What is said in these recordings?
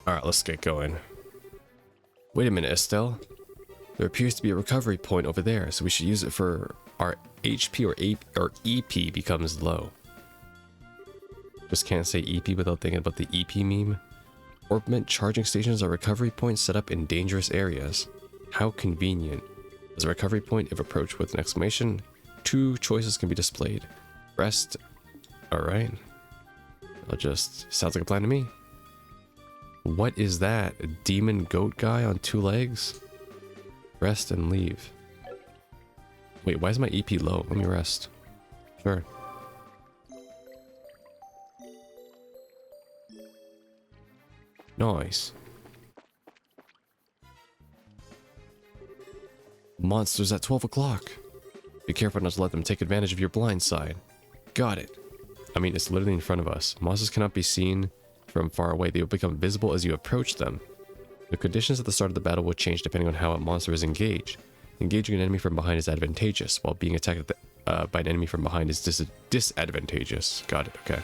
Alright, let's get going. Wait a minute, Estelle. There appears to be a recovery point over there, so we should use it for our HP or EP becomes low. Just can't say EP without thinking about the EP meme. Orbment charging stations are recovery points set up in dangerous areas. How convenient. As a recovery point, if approached with an exclamation, 2 choices can be displayed. Rest. Alright. Sounds like a plan to me. What is that? A demon goat guy on 2 legs? Rest and leave. Wait, why is my EP low? Let me rest. Sure. Nice. Monsters at 12 o'clock. Be careful not to let them take advantage of your blind side. Got it. I mean, it's literally in front of us. Monsters cannot be seen from far away. They will become visible as you approach them. The conditions at the start of the battle will change depending on how a monster is engaged. Engaging an enemy from behind is advantageous, while being attacked by an enemy from behind is disadvantageous. Got it, okay.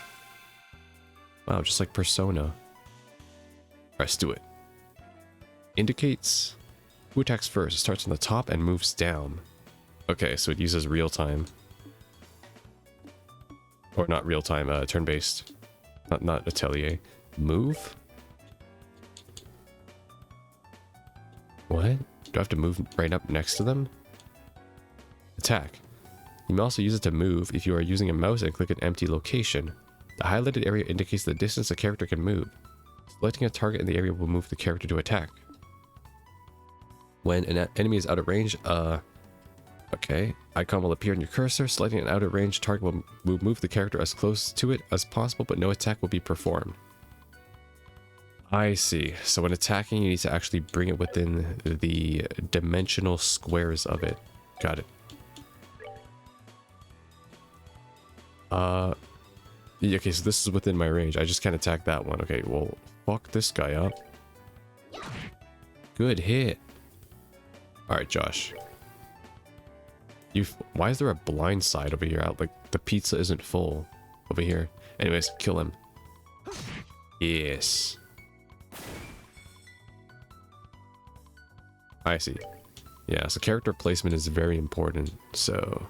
Wow, just like Persona. Alright, let's do it. Indicates who attacks first. It starts on the top and moves down. Okay, so it uses real time. Or not real time, turn-based. Not Atelier. Move? What? Do I have to move right up next to them? Attack. You may also use it to move if you are using a mouse and click an empty location. The highlighted area indicates the distance a character can move. Selecting a target in the area will move the character to attack. When an enemy is out of range, okay. Icon will appear in your cursor. Selecting an out of range target will move the character as close to it as possible, but no attack will be performed. I see. So when attacking, you need to actually bring it within the dimensional squares of it. Got it. Okay, so this is within my range. I just can't attack that one. Okay, well, fuck this guy up. Good hit. Alright, Josh. Why is there a blind side over here? Like, the pizza isn't full over here. Anyways, kill him. Yes. I see. Yeah, so character placement is very important, so...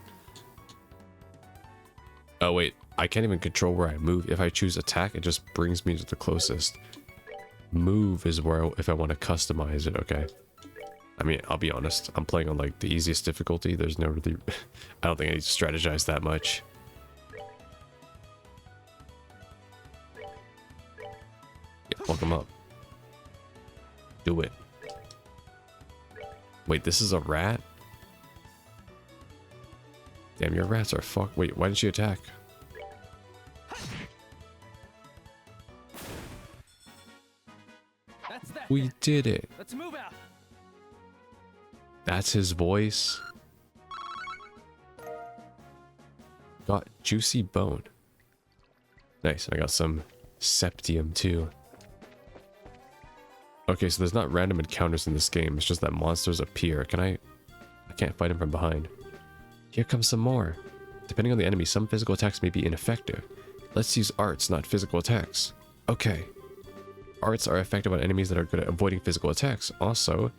Oh, wait. I can't even control where I move. If I choose attack, it just brings me to the closest. Move is where, if I want to customize it, okay? I mean, I'll be honest. I'm playing on, like, the easiest difficulty. There's no really... I don't think I need to strategize that much. Yeah, fuck him up. Do it. Wait, this is a rat? Damn, your rats are fucked. Wait, why didn't she attack? We did it. Let's move out. That's his voice. Got juicy bone. Nice. I got some septium too. Okay, so there's not random encounters in this game. It's just that monsters appear. I can't fight him from behind. Here comes some more. Depending on the enemy, some physical attacks may be ineffective. Let's use arts, not physical attacks. Okay. Arts are effective on enemies that are good at avoiding physical attacks. Also,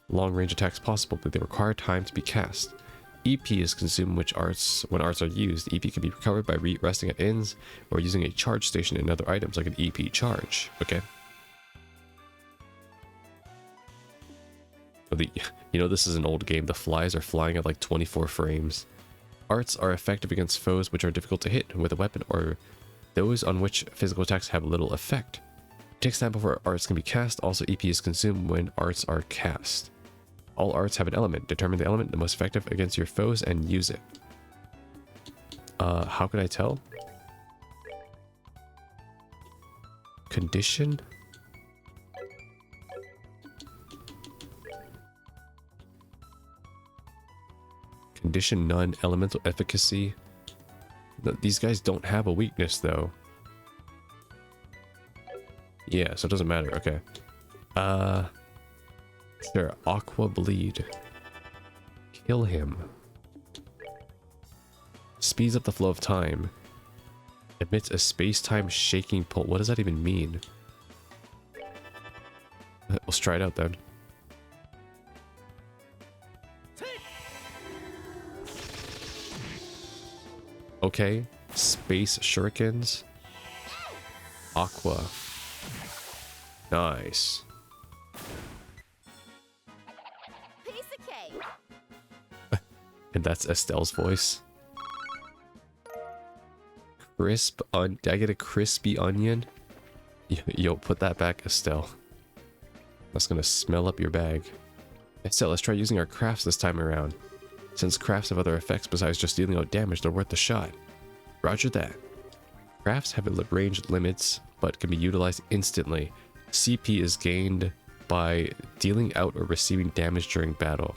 long-range attacks possible, but they require time to be cast. EP is consumed when arts are used. EP can be recovered by resting at inns or using a charge station in other items like an EP charge. Okay. You know, this is an old game. The flies are flying at like 24 frames. Arts are effective against foes which are difficult to hit with a weapon or those on which physical attacks have little effect. It takes time before arts can be cast. Also, EP is consumed when arts are cast. All arts have an element. Determine the element the most effective against your foes and use it. How can I tell? Condition? Condition none, elemental efficacy. These guys don't have a weakness though. Yeah, so it doesn't matter. Okay. Sure, aqua bleed. Kill him. Speeds up the flow of time. Emits a space-time shaking pulse. What does that even mean? Let's try it out then. Okay, space shurikens. Aqua. Nice. Piece of cake. And that's Estelle's voice. Crisp on. Did I get a crispy onion? Yo, put that back, Estelle. That's gonna smell up your bag. Estelle, let's try using our crafts this time around. Since crafts have other effects besides just dealing out damage, they're worth the shot. Roger that. Crafts have range limits, but can be utilized instantly. CP is gained by dealing out or receiving damage during battle.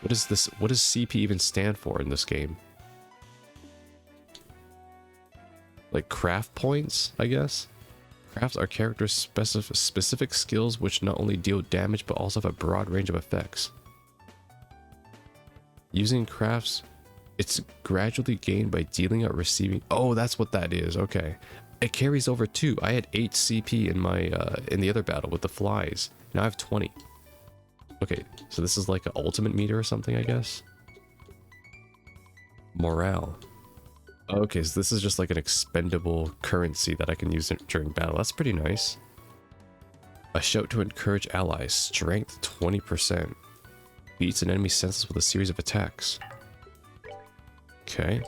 What is this? What does CP even stand for in this game? Like craft points, I guess? Crafts are character specific skills which not only deal damage but also have a broad range of effects. Using crafts, it's gradually gained by dealing out receiving. Oh, that's what that is. Okay. It carries over too. I had 8 CP in my in the other battle with the flies. Now I have 20. Okay, so this is like an ultimate meter or something, I guess. Morale. Okay, so this is just like an expendable currency that I can use during battle. That's pretty nice. A shout to encourage allies. Strength 20%. Beats an enemy senseless with a series of attacks. Okay.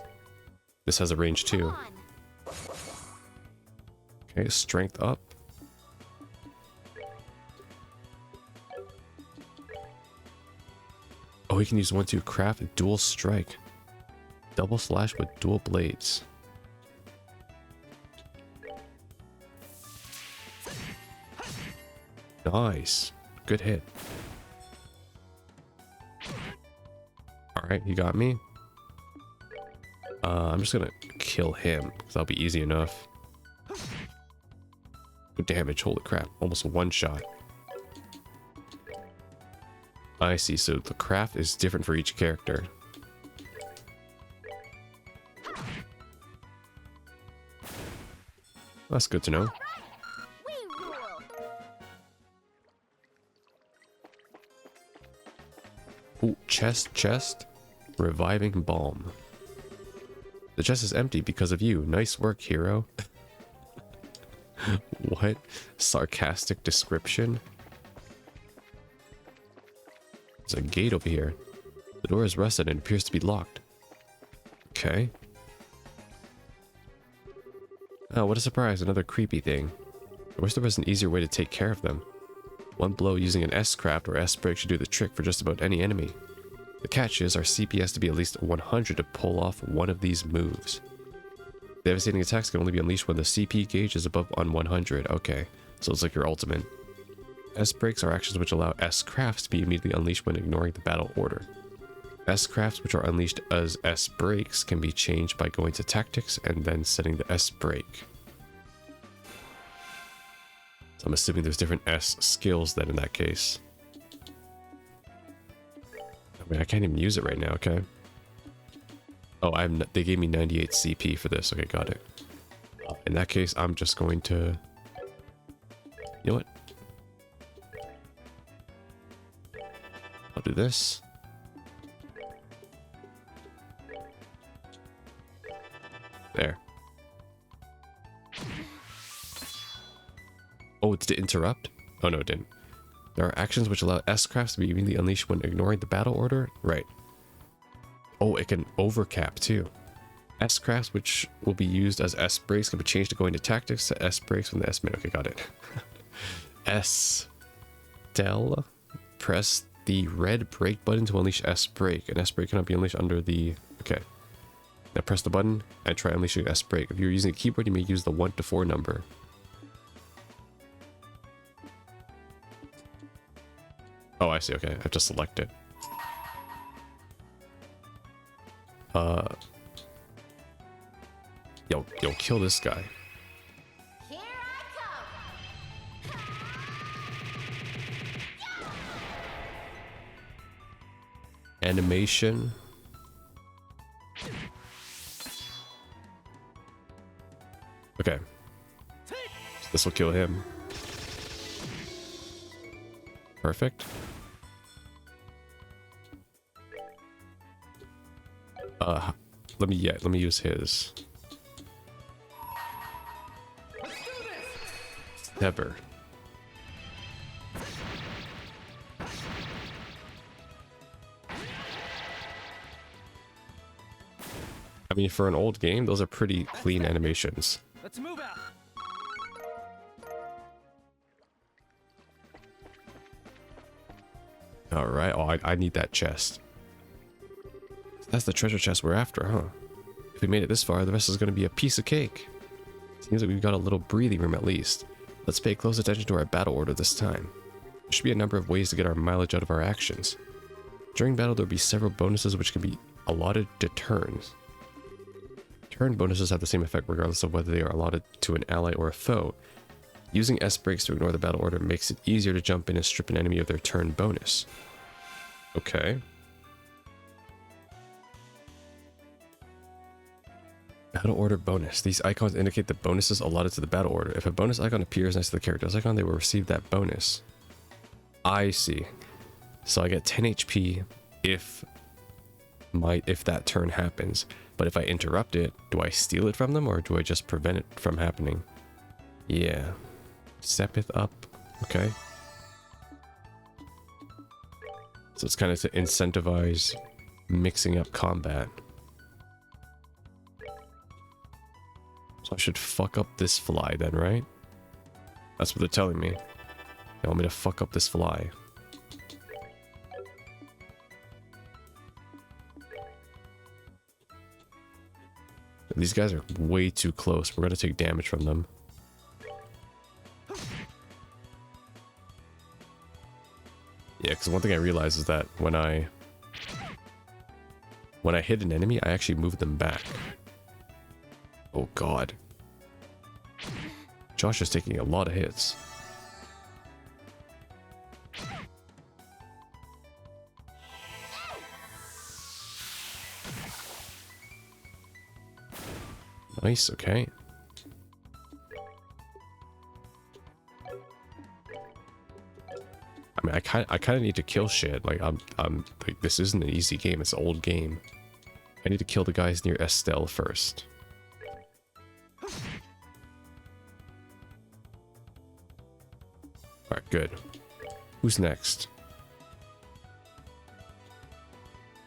This has a range too. Okay, strength up. Oh, we can use 1-2 craft dual strike. Double slash with dual blades. Nice. Good hit. Alright, he got me. I'm just gonna kill him, because that'll be easy enough. Good damage, holy crap. Almost one shot. I see, so the craft is different for each character. That's good to know. Ooh, chest. Reviving balm. The chest is empty because of you. Nice work, hero. What? Sarcastic description? There's a gate over here. The door is rusted and appears to be locked. Okay. Oh, what a surprise. Another creepy thing. I wish there was an easier way to take care of them. One blow using an S-craft or S-break should do the trick for just about any enemy. The catch is our CP has to be at least 100 to pull off one of these moves. Devastating attacks can only be unleashed when the CP gauge is above on 100. Okay, so it's like your ultimate. S-breaks are actions which allow S-crafts to be immediately unleashed when ignoring the battle order. S-crafts which are unleashed as S-breaks can be changed by going to tactics and then setting the S-break. So I'm assuming there's different S skills then in that case. I mean, I can't even use it right now, okay? Oh, they gave me 98 CP for this. Okay, got it. In that case, I'm just going to... You know what? I'll do this. There. Oh, did it interrupt? Oh, no, it didn't. There are actions which allow S-crafts to be immediately unleashed when ignoring the battle order? Right. Oh, it can overcap too. S-crafts which will be used as S-breaks can be changed to going to tactics to S-breaks when the S-min. Okay, got it. Estelle. Press the red break button to unleash S-break. An S-break cannot be unleashed under the... Okay. Now press the button and try unleashing S-break. If you're using a keyboard, you may use the 1 to 4 number. Oh, I see. Okay, I have to select it. Yo, kill this guy. Here I come. Animation. Okay. So this will kill him. Perfect. Let me use his. Never. I mean, for an old game, those are pretty clean animations. Let's move out. All right. Oh, I need that chest. That's the treasure chest we're after, huh? If we made it this far, the rest is going to be a piece of cake. Seems like we've got a little breathing room at least. Let's pay close attention to our battle order this time. There should be a number of ways to get our mileage out of our actions. During battle, there will be several bonuses which can be allotted to turns. Turn bonuses have the same effect regardless of whether they are allotted to an ally or a foe. Using S breaks to ignore the battle order makes it easier to jump in and strip an enemy of their turn bonus. Okay. Battle order bonus. These icons indicate the bonuses allotted to the battle order. If a bonus icon appears next to the character's icon, they will receive that bonus. I see. So I get 10 HP if that turn happens. But if I interrupt it, do I steal it from them or do I just prevent it from happening? Yeah. Sepith up. Okay. So it's kind of to incentivize mixing up combat. So I should fuck up this fly then, right? That's what they're telling me. They want me to fuck up this fly. These guys are way too close. We're going to take damage from them. Yeah, because one thing I realized is that when I hit an enemy, I actually move them back. Oh god. Josh is taking a lot of hits. Nice, okay. I mean, I kind of need to kill shit. Like, I'm like, this isn't an easy game. It's an old game. I need to kill the guys near Estelle first. Alright, good. Who's next?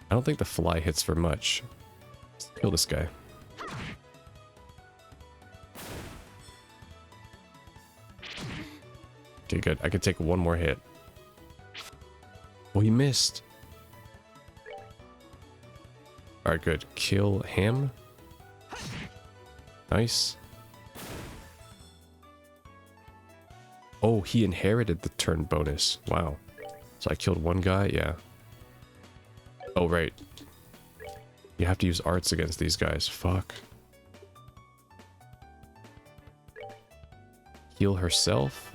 I don't think the fly hits for much. Let's kill this guy. Okay, good. I can take one more hit. Oh, he missed. Alright, good. Kill him. Nice. Oh, he inherited the turn bonus. Wow. So I killed one guy? Yeah. Oh, right. You have to use arts against these guys. Fuck. Heal herself?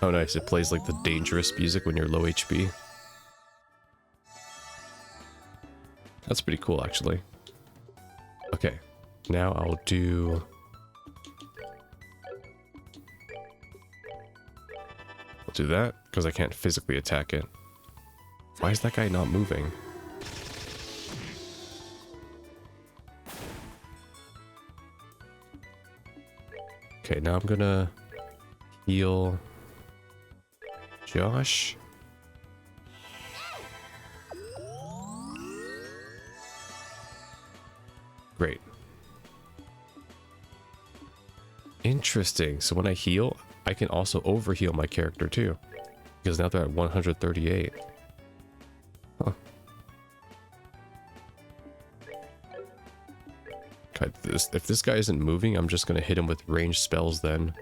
Oh, nice. It plays like the dangerous music when you're low HP. That's pretty cool, actually. Okay. Now I'll do... I'll do that, because I can't physically attack it. Why is that guy not moving? Okay, now I'm gonna heal Josh. Great. Interesting. So when I heal, I can also overheal my character too. Because now they're at 138. Huh. God, if this guy isn't moving, I'm just going to hit him with ranged spells then.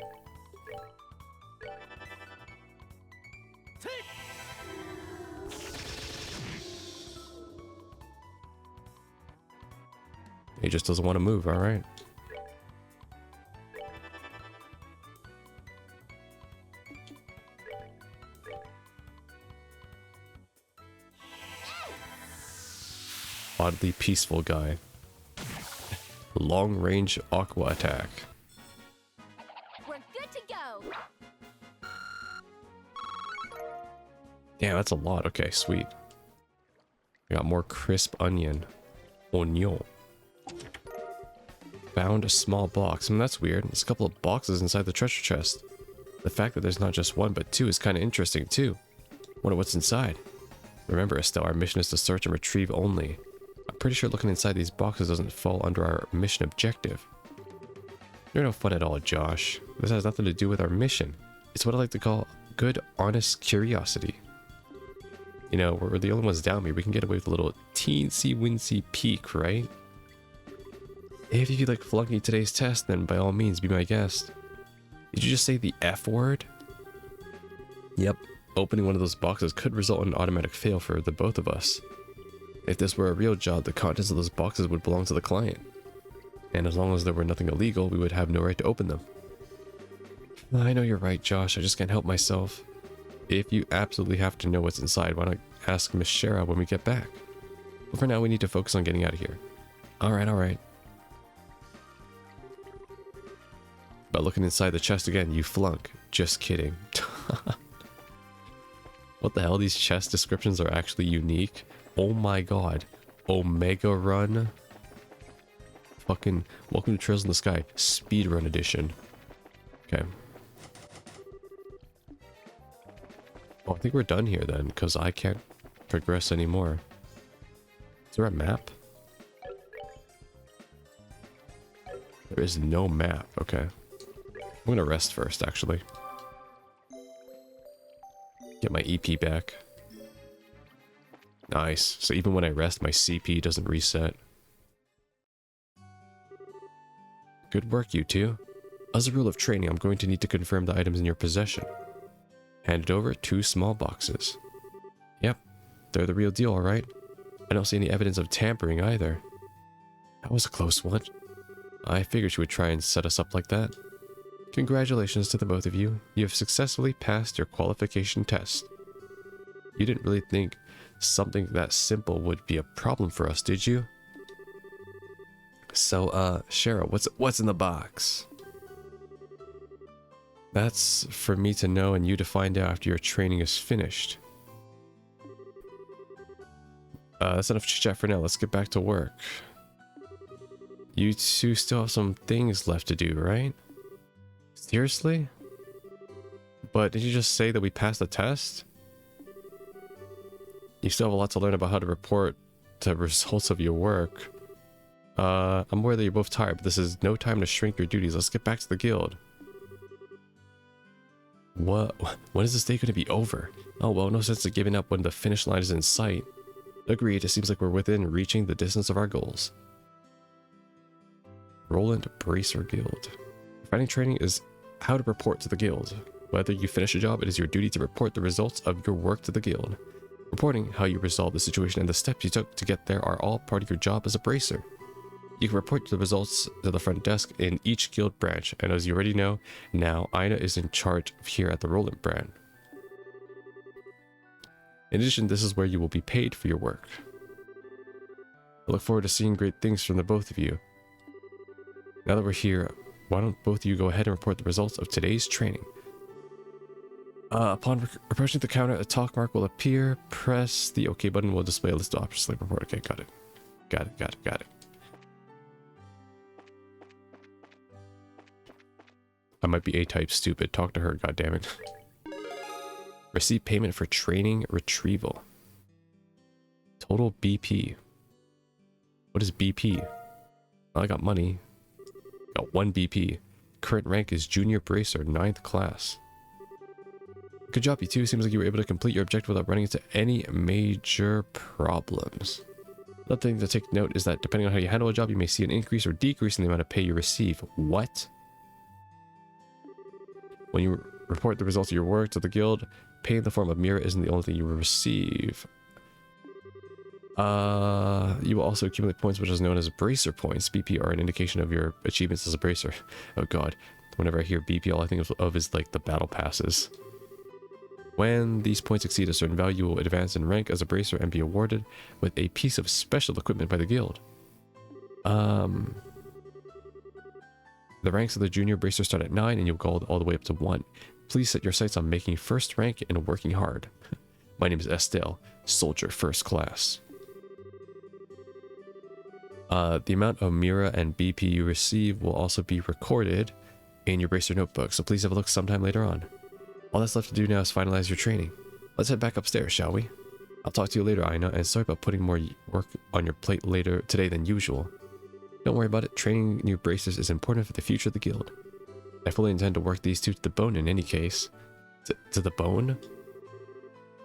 He just doesn't want to move, alright. Oddly peaceful guy. Long range aqua attack. Damn, that's a lot. Okay, sweet. I got more crisp onion. Oignon. Found a small box. That's weird. There's a couple of boxes inside the treasure chest. The fact that there's not just one, but two is kind of interesting, too. Wonder what's inside. Remember, Estelle, our mission is to search and retrieve only. I'm pretty sure looking inside these boxes doesn't fall under our mission objective. You're no fun at all, Josh. This has nothing to do with our mission. It's what I like to call good, honest curiosity. You know, we're the only ones down here. We can get away with a little teensy-wincy peek, right? If you feel like flunking today's test, then by all means, be my guest. Did you just say the F word? Yep. Opening one of those boxes could result in an automatic fail for the both of us. If this were a real job, the contents of those boxes would belong to the client. And as long as there were nothing illegal, we would have no right to open them. I know you're right, Josh. I just can't help myself. If you absolutely have to know what's inside, why not ask Miss Shara when we get back? But for now, we need to focus on getting out of here. Alright, alright. But looking inside the chest again, you flunk. Just kidding. What the hell? These chest descriptions are actually unique. Oh my god. Omega Run. Fucking Welcome to Trails in the Sky. Speedrun edition. Okay. Oh, I think we're done here then, because I can't progress anymore. Is there a map? There is no map. Okay. I'm gonna rest first, actually. Get my EP back. Nice. So even when I rest, my CP doesn't reset. Good work, you two. As a rule of training, I'm going to need to confirm the items in your possession. Handed over 2 small boxes. Yep, they're the real deal, alright? I don't see any evidence of tampering either. That was a close one. I figured she would try and set us up like that. Congratulations to the both of you. You have successfully passed your qualification test. You didn't really think something that simple would be a problem for us, did you? So, Shara, what's in the box? That's for me to know and you to find out after your training is finished. That's enough chit-chat for now. Let's get back to work. You two still have some things left to do, right? Seriously? But did you just say that we passed the test? You still have a lot to learn about how to report the results of your work. I'm aware that you're both tired, but this is no time to shrink your duties. Let's get back to the guild. What? When is this day going to be over? Oh well, no sense in giving up when the finish line is in sight. Agreed, it seems like we're within reaching the distance of our goals. Roland Bracer Guild. Fighting training is how to report to the guild. Whether you finish a job, it is your duty to report the results of your work to the guild. Reporting how you resolved the situation and the steps you took to get there are all part of your job as a bracer. You can report the results to the front desk in each guild branch, and as you already know, now Ina is in charge here at the Roland brand. In addition, this is where you will be paid for your work. I look forward to seeing great things from the both of you. Now that we're here, why don't both of you go ahead and report the results of today's training? Upon approaching the counter, a talk mark will appear. Press the OK button will display a list of options. Select report. Okay, got it. Got it. I might be A-type stupid. Talk to her, goddammit. Receive payment for training retrieval. Total BP. What is BP? Well, I got money. Got 1 BP. Current rank is Junior Bracer, 9th class. Good job, you two. Seems like you were able to complete your objective without running into any major problems. Another thing to take note is that depending on how you handle a job, you may see an increase or decrease in the amount of pay you receive. What? When you report the results of your work to the guild, pay in the form of mirror isn't the only thing you will receive. You will also accumulate points which is known as bracer points. BP are an indication of your achievements as a bracer. Oh god, whenever I hear BP, all I think of is like the battle passes. When these points exceed a certain value, you will advance in rank as a bracer and be awarded with a piece of special equipment by the guild. The ranks of the junior bracer start at 9 and you'll go all the way up to 1. Please set your sights on making first rank and working hard. My name is Estelle, Soldier First Class. The amount of Mira and BP you receive will also be recorded in your bracer notebook, so please have a look sometime later on. All that's left to do now is finalize your training. Let's head back upstairs, shall we? I'll talk to you later, Aina, and sorry about putting more work on your plate later today than usual. Don't worry about it, training new bracers is important for the future of the guild. I fully intend to work these two to the bone in any case. To the bone?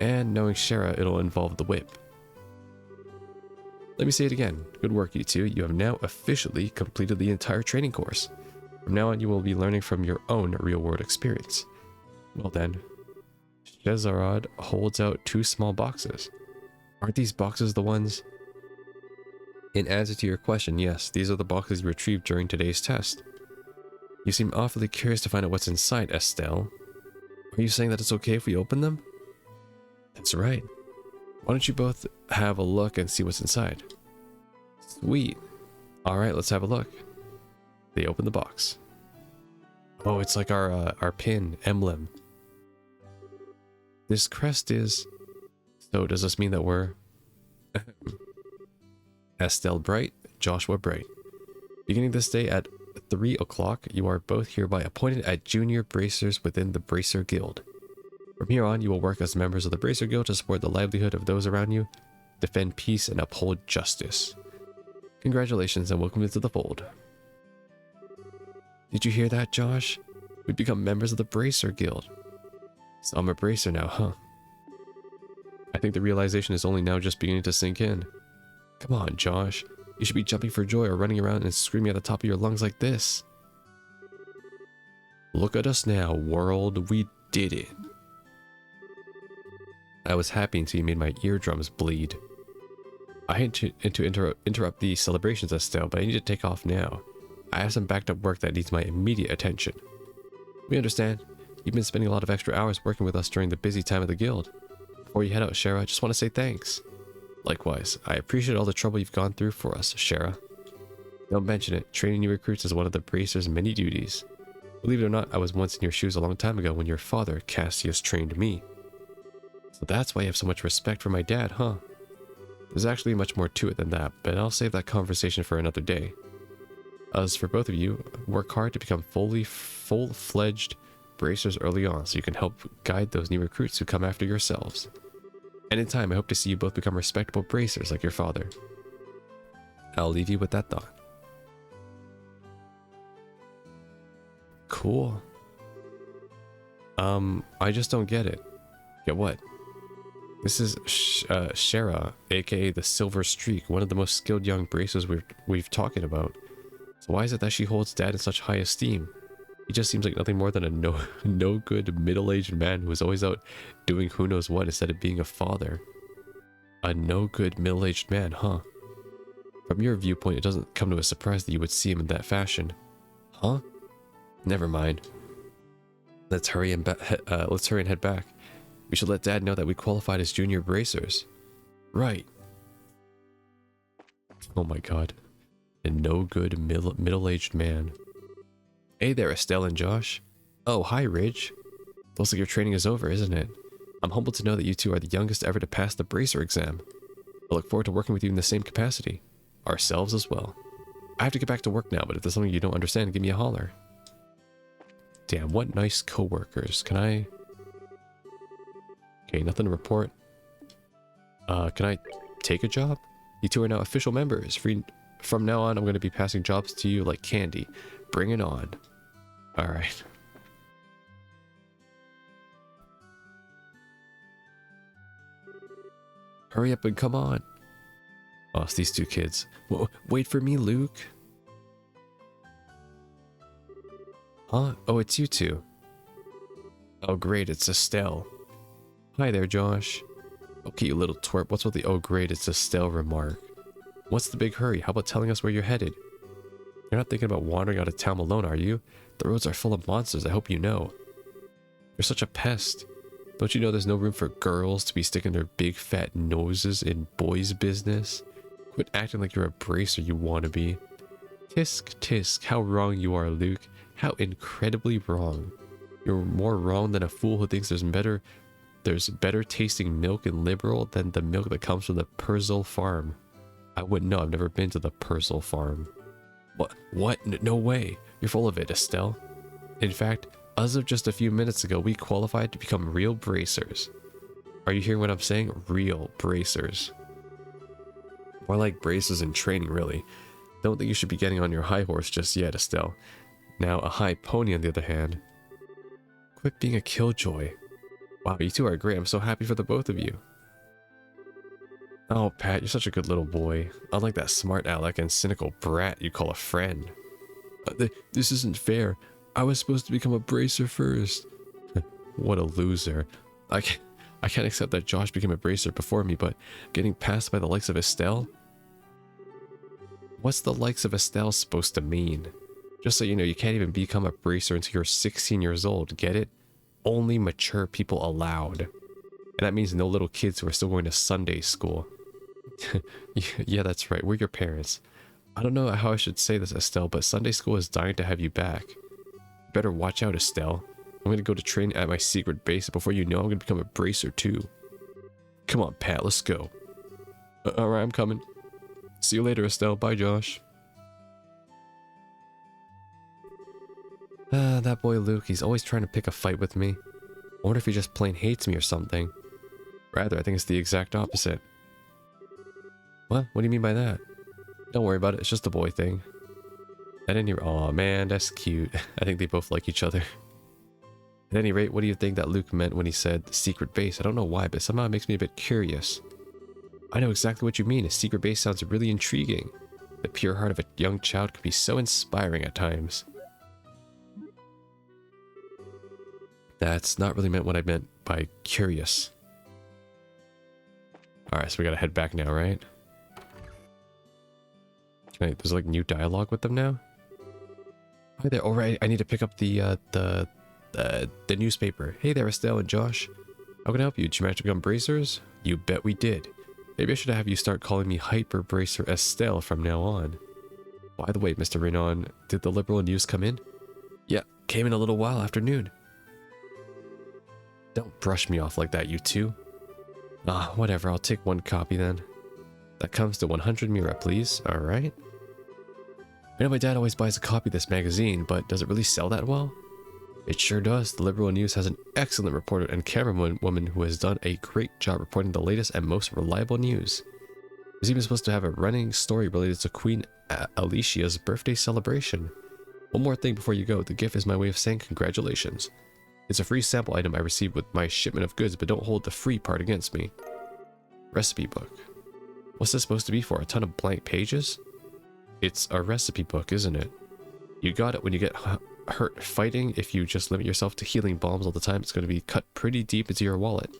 And knowing Shara, it'll involve the whip. Let me say it again. Good work, you two. You have now officially completed the entire training course. From now on, you will be learning from your own real-world experience. Well then, Shezarad holds out 2 small boxes. Aren't these boxes the ones? In answer to your question, yes, these are the boxes you retrieved during today's test. You seem awfully curious to find out what's inside, Estelle. Are you saying that it's okay if we open them? That's right. Why don't you both have a look and see what's inside? Sweet. Alright, let's have a look. They open the box. Oh, it's like our pin, emblem. This crest is... So does this mean that we're... Estelle Bright, Joshua Bright. Beginning this day at 3 o'clock, you are both hereby appointed as junior bracers within the Bracer Guild. From here on, you will work as members of the Bracer Guild to support the livelihood of those around you, defend peace, and uphold justice. Congratulations and welcome into the fold. Did you hear that, Josh? We've become members of the Bracer Guild. So I'm a bracer now, huh? I think the realization is only now just beginning to sink in. Come on, Josh. You should be jumping for joy or running around and screaming at the top of your lungs like this. Look at us now, world. We did it. I was happy until you made my eardrums bleed. I hate to interrupt the celebrations, Estelle, but I need to take off now. I have some backed up work that needs my immediate attention. We understand. You've been spending a lot of extra hours working with us during the busy time of the guild. Before you head out, Shara, I just want to say thanks. Likewise, I appreciate all the trouble you've gone through for us, Shara. Don't mention it, training new recruits is one of the Bracer's many duties. Believe it or not, I was once in your shoes a long time ago when your father, Cassius, trained me. So that's why you have so much respect for my dad, huh? There's actually much more to it than that, but I'll save that conversation for another day. As for both of you, work hard to become full-fledged bracers early on so you can help guide those new recruits who come after yourselves. And in time, I hope to see you both become respectable bracers like your father. I'll leave you with that thought. Cool. I just don't get it. Get what? This is Shara, aka the Silver Streak, one of the most skilled young bracers we've talking about. So why is it that she holds Dad in such high esteem? He just seems like nothing more than a no good middle-aged man who is always out doing who knows what instead of being a father. A no good middle-aged man, huh? From your viewpoint, it doesn't come to a surprise that you would see him in that fashion. Huh? Never mind. Let's hurry and head back. We should let Dad know that we qualified as junior bracers. Right. Oh my god. A no good middle-aged man. Hey there, Estelle and Josh. Oh, hi, Ridge. Looks like your training is over, isn't it? I'm humbled to know that you two are the youngest ever to pass the bracer exam. I look forward to working with you in the same capacity. Ourselves as well. I have to get back to work now, but if there's something you don't understand, give me a holler. Damn, what nice co-workers. Can I... Okay, nothing to report. Can I take a job? You two are now official members. From now on, I'm going to be passing jobs to you like candy. Bring it on. Alright. Hurry up and come on. Oh, it's these two kids. Whoa, wait for me, Luke. Huh? Oh, it's you two. Oh, great, it's Estelle. Hi there, Josh. Okay, you little twerp, what's with the oh great, it's Estelle remark? What's the big hurry? How about telling us where you're headed? You're not thinking about wandering out of town alone, are you? The roads are full of monsters, I hope you know. You're such a pest. Don't you know there's no room for girls to be sticking their big fat noses in boys' business? Quit acting like you're a bracer, you wannabe. Tisk, tisk, how wrong you are, Luke. How incredibly wrong. You're more wrong than a fool who thinks there's better tasting milk in Liberal than the milk that comes from the Purcell farm. I wouldn't know, I've never been to the Purcell farm. What? No way. You're full of it, Estelle. In fact, as of just a few minutes ago, we qualified to become real bracers. Are you hearing what I'm saying? Real bracers. More like bracers in training, really. Don't think you should be getting on your high horse just yet, Estelle. Now, a high pony, on the other hand. Quit being a killjoy. Wow, you two are great. I'm so happy for the both of you. Oh, Pat, you're such a good little boy. Unlike that smart aleck and cynical brat you call a friend. This isn't fair. I was supposed to become a bracer first. What a loser. I can't accept that Josh became a bracer before me, but getting passed by the likes of Estelle? What's the likes of Estelle supposed to mean? Just so you know, you can't even become a bracer until you're 16 years old, get it? Only mature people allowed. And that means no little kids who are still going to Sunday school. Yeah, that's right, we're your parents. I don't know how I should say this, Estelle, but Sunday school is dying to have you back. You better watch out, Estelle. I'm gonna go to train at my secret base, and before you know, I'm gonna become a bracer too. Come on, Pat, let's go. Alright, I'm coming. See you later, Estelle. Bye, Josh. That boy Luke, he's always trying to pick a fight with me. I wonder if he just plain hates me or something. Rather, I think it's the exact opposite. What? What do you mean by that? Don't worry about it, it's just a boy thing. At any rate, aw man, that's cute. I think they both like each other. At any rate, what do you think that Luke meant when he said the secret base? I don't know why, but somehow it makes me a bit curious. I know exactly what you mean. A secret base sounds really intriguing. The pure heart of a young child could be so inspiring at times. That's not really meant what I meant by curious. Alright, so we gotta head back now, right? There's like new dialogue with them now? Hi there, alright, I need to pick up the newspaper. Hey there, Estelle and Josh. How can I help you? Did you manage to become bracers? You bet we did. Maybe I should have you start calling me Hyper Bracer Estelle from now on. By the way, Mr. Renan, did the Liberal news come in? Yeah, came in a little while after noon. Don't brush me off like that, you two. Ah, whatever, I'll take one copy then. That comes to 100 Mira, please. Alright. I know my dad always buys a copy of this magazine, but does it really sell that well? It sure does. The Liberal News has an excellent reporter and camerawoman who has done a great job reporting the latest and most reliable news. It was even supposed to have a running story related to Queen Alicia's birthday celebration. One more thing before you go, the gift is my way of saying congratulations. It's a free sample item I received with my shipment of goods, but don't hold the free part against me. Recipe book. What's this supposed to be for? A ton of blank pages? It's a recipe book, isn't it? You got it when you get hurt fighting. If you just limit yourself to healing bombs all the time, it's going to be cut pretty deep into your wallet.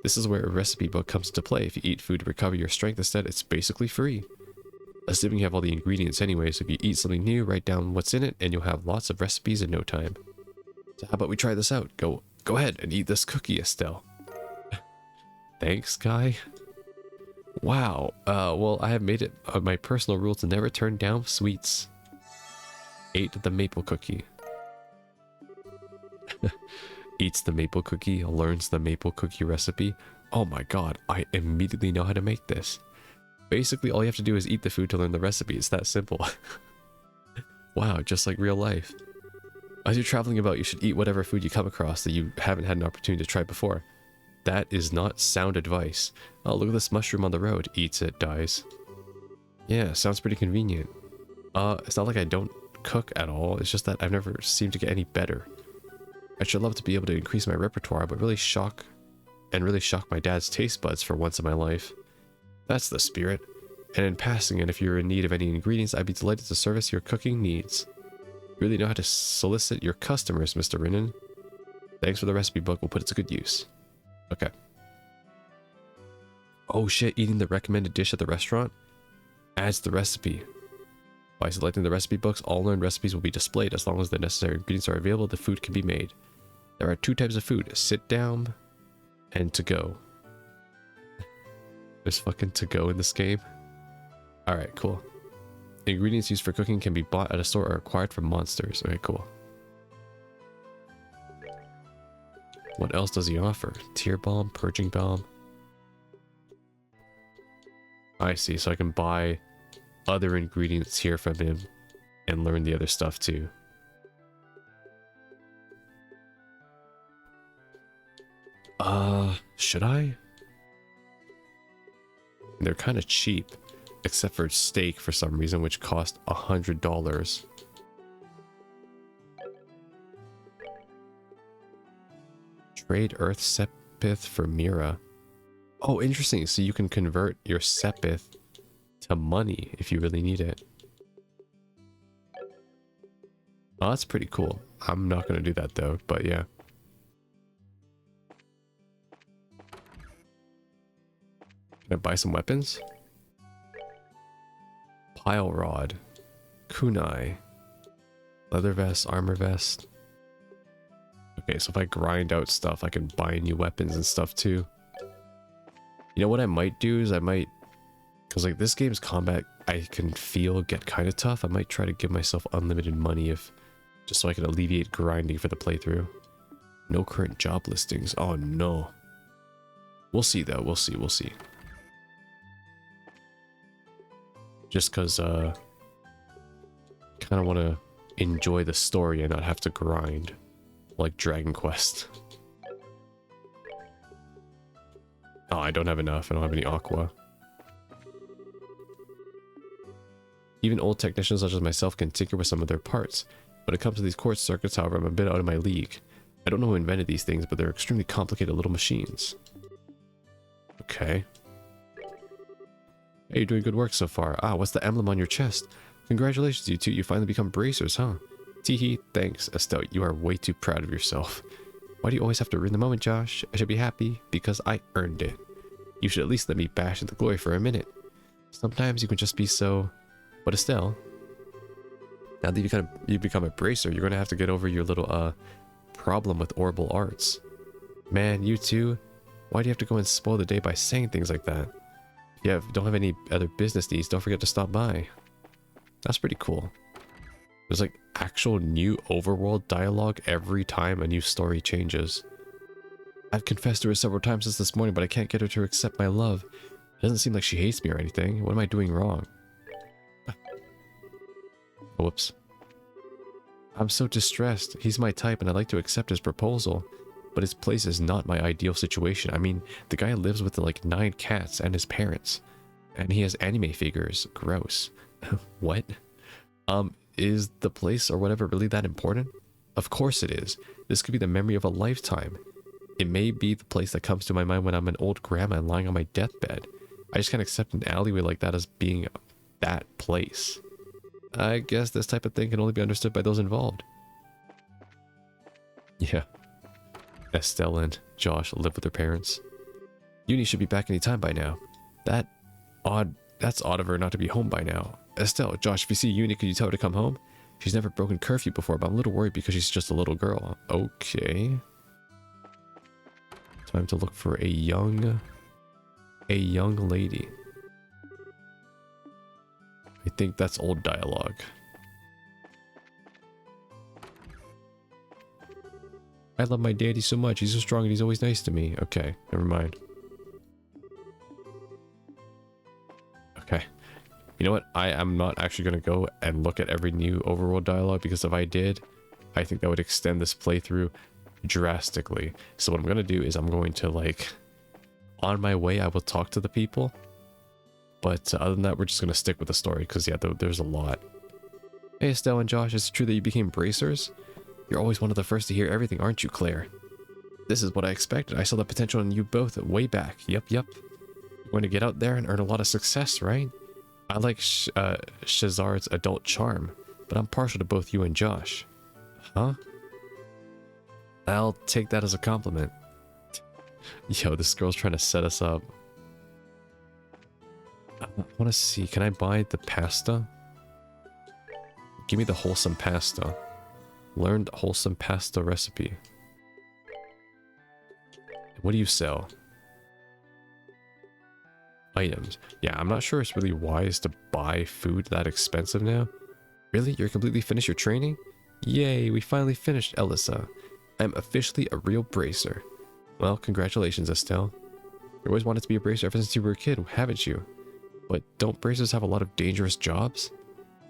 This is where a recipe book comes into play. If you eat food to recover your strength instead, it's basically free. Assuming you have all the ingredients anyway, so if you eat something new, write down what's in it, and you'll have lots of recipes in no time. So how about we try this out? Go ahead and eat this cookie, Estelle. Thanks, guy. Wow, well, I have made it my personal rule to never turn down sweets. Ate the maple cookie. Eats the maple cookie, learns the maple cookie recipe. Oh my god, I immediately know how to make this. Basically, all you have to do is eat the food to learn the recipe. It's that simple. Wow, just like real life. As you're traveling about, you should eat whatever food you come across that you haven't had an opportunity to try before. That is not sound advice. Oh, look at this mushroom on the road. Eats it, dies. Yeah, sounds pretty convenient. It's not like I don't cook at all. It's just that I've never seemed to get any better. I should love to be able to increase my repertoire, but really shock my dad's taste buds for once in my life. That's the spirit. And in passing, and if you're in need of any ingredients, I'd be delighted to service your cooking needs. You really know how to solicit your customers, Mr. Rinnan. Thanks for the recipe book. We'll put it to good use. Okay. Oh shit, eating the recommended dish at the restaurant adds the recipe. By selecting the recipe books, all learned recipes will be displayed. As long as the necessary ingredients are available, the food can be made. There are two types of food: sit down and to go. There's fucking to go in this game. Alright, cool. Ingredients used for cooking can be bought at a store or acquired from monsters. Okay, cool. What else does he offer? Tear balm, purging balm. I see, so I can buy other ingredients here from him and learn the other stuff too. Should I? They're kind of cheap, except for steak for some reason, which cost $100. Trade Earth Sepith for Mira. Oh, interesting. So you can convert your Sepith to money if you really need it. Oh, that's pretty cool. I'm not going to do that though, but yeah. Can I buy some weapons? Pile rod. Kunai. Leather vest, armor vest. Okay, so if I grind out stuff, I can buy new weapons and stuff too. You know what I might do is I might... Because like this game's combat, I can feel get kind of tough. I might try to give myself unlimited money if... Just so I can alleviate grinding for the playthrough. No current job listings. Oh no. We'll see though. We'll see. We'll see. Just because, kind of want to enjoy the story and not have to grind. Like Dragon Quest. Oh, I don't have enough. I don't have any aqua. Even old technicians such as myself can tinker with some of their parts. When it comes to these quartz circuits, however, I'm a bit out of my league. I don't know who invented these things, but they're extremely complicated little machines. Okay. Hey, you're doing good work so far. Ah, what's the emblem on your chest? Congratulations, you two. You finally become bracers, huh? Teehee, thanks, Estelle. You are way too proud of yourself. Why do you always have to ruin the moment, Josh? I should be happy because I earned it. You should at least let me bash in the glory for a minute. Sometimes you can just be so... But Estelle, now that you become a bracer, you're going to have to get over your little problem with orbital arts. Man, you two, why do you have to go and spoil the day by saying things like that? If you don't have any other business needs, don't forget to stop by. That's pretty cool. There's like actual new overworld dialogue every time a new story changes. I've confessed to her several times since this morning, but I can't get her to accept my love. It doesn't seem like she hates me or anything. What am I doing wrong? Whoops. I'm so distressed. He's my type and I'd like to accept his proposal. But his place is not my ideal situation. I mean, the guy lives with like 9 cats and his parents. And he has anime figures. Gross. What? Is the place or whatever really that important? Of course it is. This could be the memory of a lifetime. It may be the place that comes to my mind when I'm an old grandma and lying on my deathbed. I just can't accept an alleyway like that as being that place. I guess this type of thing can only be understood by those involved. Yeah. Estelle and Josh live with their parents. Uni should be back any time by now. That's odd of her not to be home by now. Estelle, Josh, if you see Uni, could you tell her to come home? She's never broken curfew before, but I'm a little worried because she's just a little girl. Okay. Time to look for a young lady. I think that's old dialogue. I love my daddy so much. He's so strong and he's always nice to me. Okay, never mind. Okay. You know what? I am not actually going to go and look at every new overworld dialogue because if I did, I think that would extend this playthrough drastically. So what I'm going to do is I'm going to like... On my way, I will talk to the people. But other than that, we're just going to stick with the story because, yeah, there's a lot. Hey, Estelle and Josh, is it true that you became bracers? You're always one of the first to hear everything, aren't you, Claire? This is what I expected. I saw the potential in you both way back. Yep. You're going to get out there and earn a lot of success, right? I like Shazard's adult charm, but I'm partial to both you and Josh. Huh? I'll take that as a compliment. Yo, this girl's trying to set us up. I want to see. Can I buy the pasta? Give me the wholesome pasta. Learned wholesome pasta recipe. What do you sell? items. Yeah, I'm not sure it's really wise to buy food that expensive now. Really? You're completely finished your training? Yay, we finally finished, Elissa. I'm officially a real bracer. Well, congratulations, Estelle. You always wanted to be a bracer ever since you were a kid, haven't you? But don't bracers have a lot of dangerous jobs?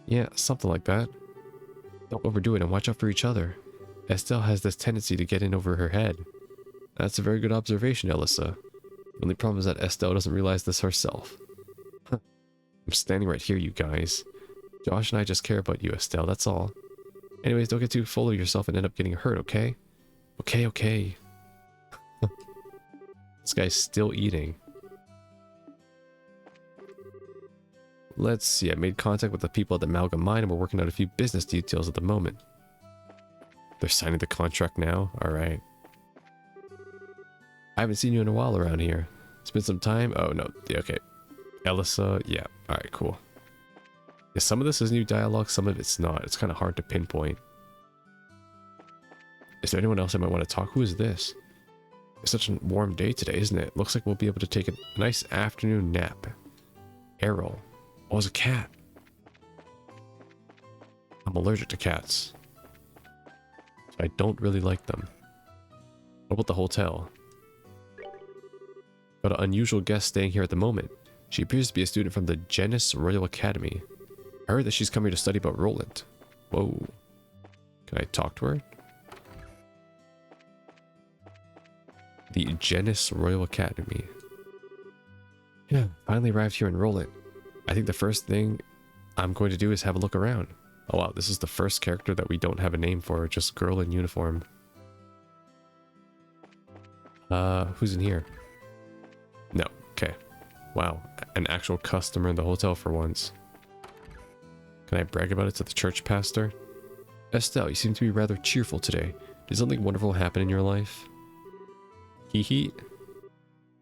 Yeah, something like that. Don't overdo it and watch out for each other. Estelle has this tendency to get in over her head. That's a very good observation, Elissa. The only problem is that Estelle doesn't realize this herself. Huh. I'm standing right here, you guys. Josh and I just care about you, Estelle, that's all. Anyways, don't get too full of yourself and end up getting hurt, okay? Okay. This guy's still eating. Let's see, I made contact with the people at the Amalgam Mine and we're working out a few business details at the moment. They're signing the contract now? Alright. I haven't seen you in a while around here. It's been some time? Oh, no. Yeah, okay. Elissa, yeah. Alright, cool. Yeah, some of this is new dialogue, some of it's not. It's kind of hard to pinpoint. Is there anyone else I might want to talk? Who is this? It's such a warm day today, isn't it? Looks like we'll be able to take a nice afternoon nap. Errol. Oh, it's a cat. I'm allergic to cats. So I don't really like them. What about the hotel? Got an unusual guest staying here at the moment. She appears to be a student from the Genis Royal Academy. I heard that she's coming to study about Roland. Whoa. Can I talk to her? The Genis Royal Academy. Yeah, finally arrived here in Roland. I think the first thing I'm going to do is have a look around. Oh wow, this is the first character that we don't have a name for, just girl in uniform. Who's in here? No, okay. Wow, an actual customer in the hotel for once. Can I brag about it to the church pastor? Estelle, you seem to be rather cheerful today. Did something wonderful happen in your life? Hee hee.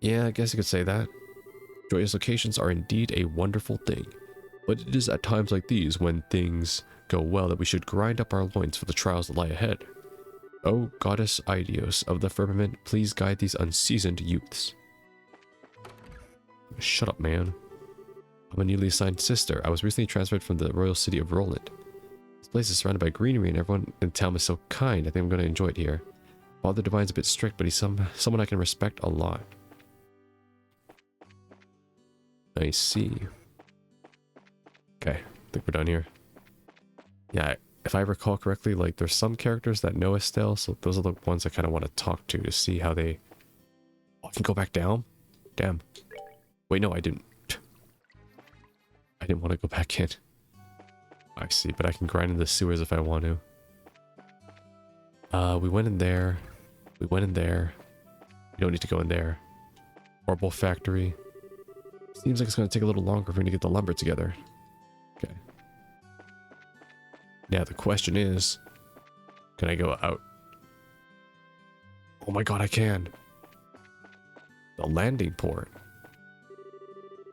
Yeah, I guess you could say that. Joyous occasions are indeed a wonderful thing, but it is at times like these when things go well that we should grind up our loins for the trials that lie ahead. O goddess Idios of the firmament, please guide these unseasoned youths. Shut up, man. I'm a newly assigned sister. I was recently transferred from the royal city of Roland. This place is surrounded by greenery and everyone in town is so kind. I think I'm going to enjoy it here. Father Divine's a bit strict, but he's someone I can respect a lot. I see. Okay, I think we're done here. Yeah, if I recall correctly, like there's some characters that know Estelle, so those are the ones I kind of want to talk to see how they... Oh, I can go back down? Damn. Wait, no, I didn't. I didn't want to go back in. I see, but I can grind in the sewers if I want to. We went in there. We went in there. We don't need to go in there. Orbital factory. Seems like it's going to take a little longer for me to get the lumber together. Okay. Now the question is, can I go out? Oh my god, I can. The landing port.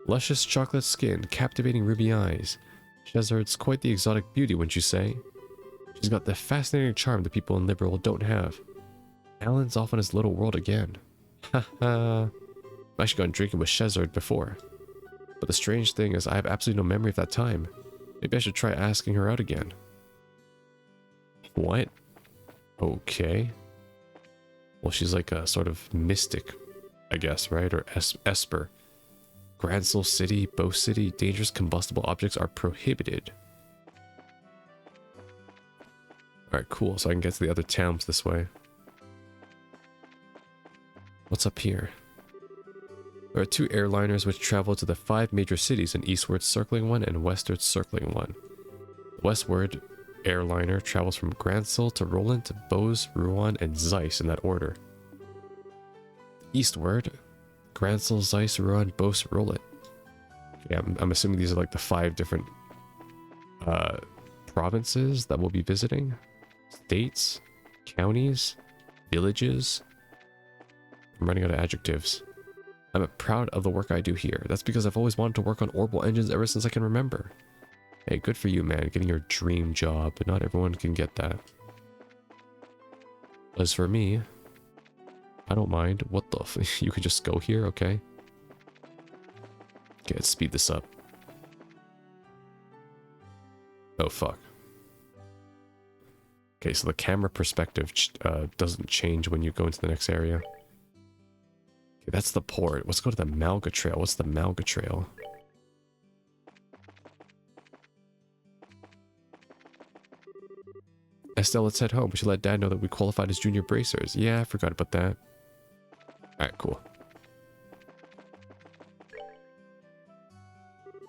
Luscious chocolate skin, captivating ruby eyes. Shezard's quite the exotic beauty, wouldn't you say? She's got the fascinating charm that people in Liberal don't have. Alan's off on his little world again. Haha. I've actually gone drinking with Shezard before. But the strange thing is I have absolutely no memory of that time. Maybe I should try asking her out again. What? Okay. Well, she's like a sort of mystic, I guess, right? Or Esper. Grand Soul City, Bow City, dangerous combustible objects are prohibited. Alright, cool. So I can get to the other towns this way. What's up here? There are two airliners which travel to the 5 major cities, an eastward circling one and westward circling one. The westward airliner travels from Grand Soul to Roland to Bose, Rouen, and Zeiss in that order. Eastward, Grand Soul, Zeiss, Rouen, Bose, Roland. Yeah, I'm assuming these are like the 5 different provinces that we'll be visiting. States, counties, villages. I'm running out of adjectives. I'm proud of the work I do here. That's because I've always wanted to work on orbital engines ever since I can remember. Hey, good for you, man, getting your dream job, but not everyone can get that. As for me, I don't mind. What the f- you could just go here, okay? Okay, let's speed this up. Oh, fuck. Okay, so the camera perspective doesn't change when you go into the next area. Okay, that's the port. Let's go to the Malga Trail. What's the Malga Trail? Estelle, let's head home. We should let Dad know that we qualified as junior bracers. Yeah, I forgot about that. Alright, cool.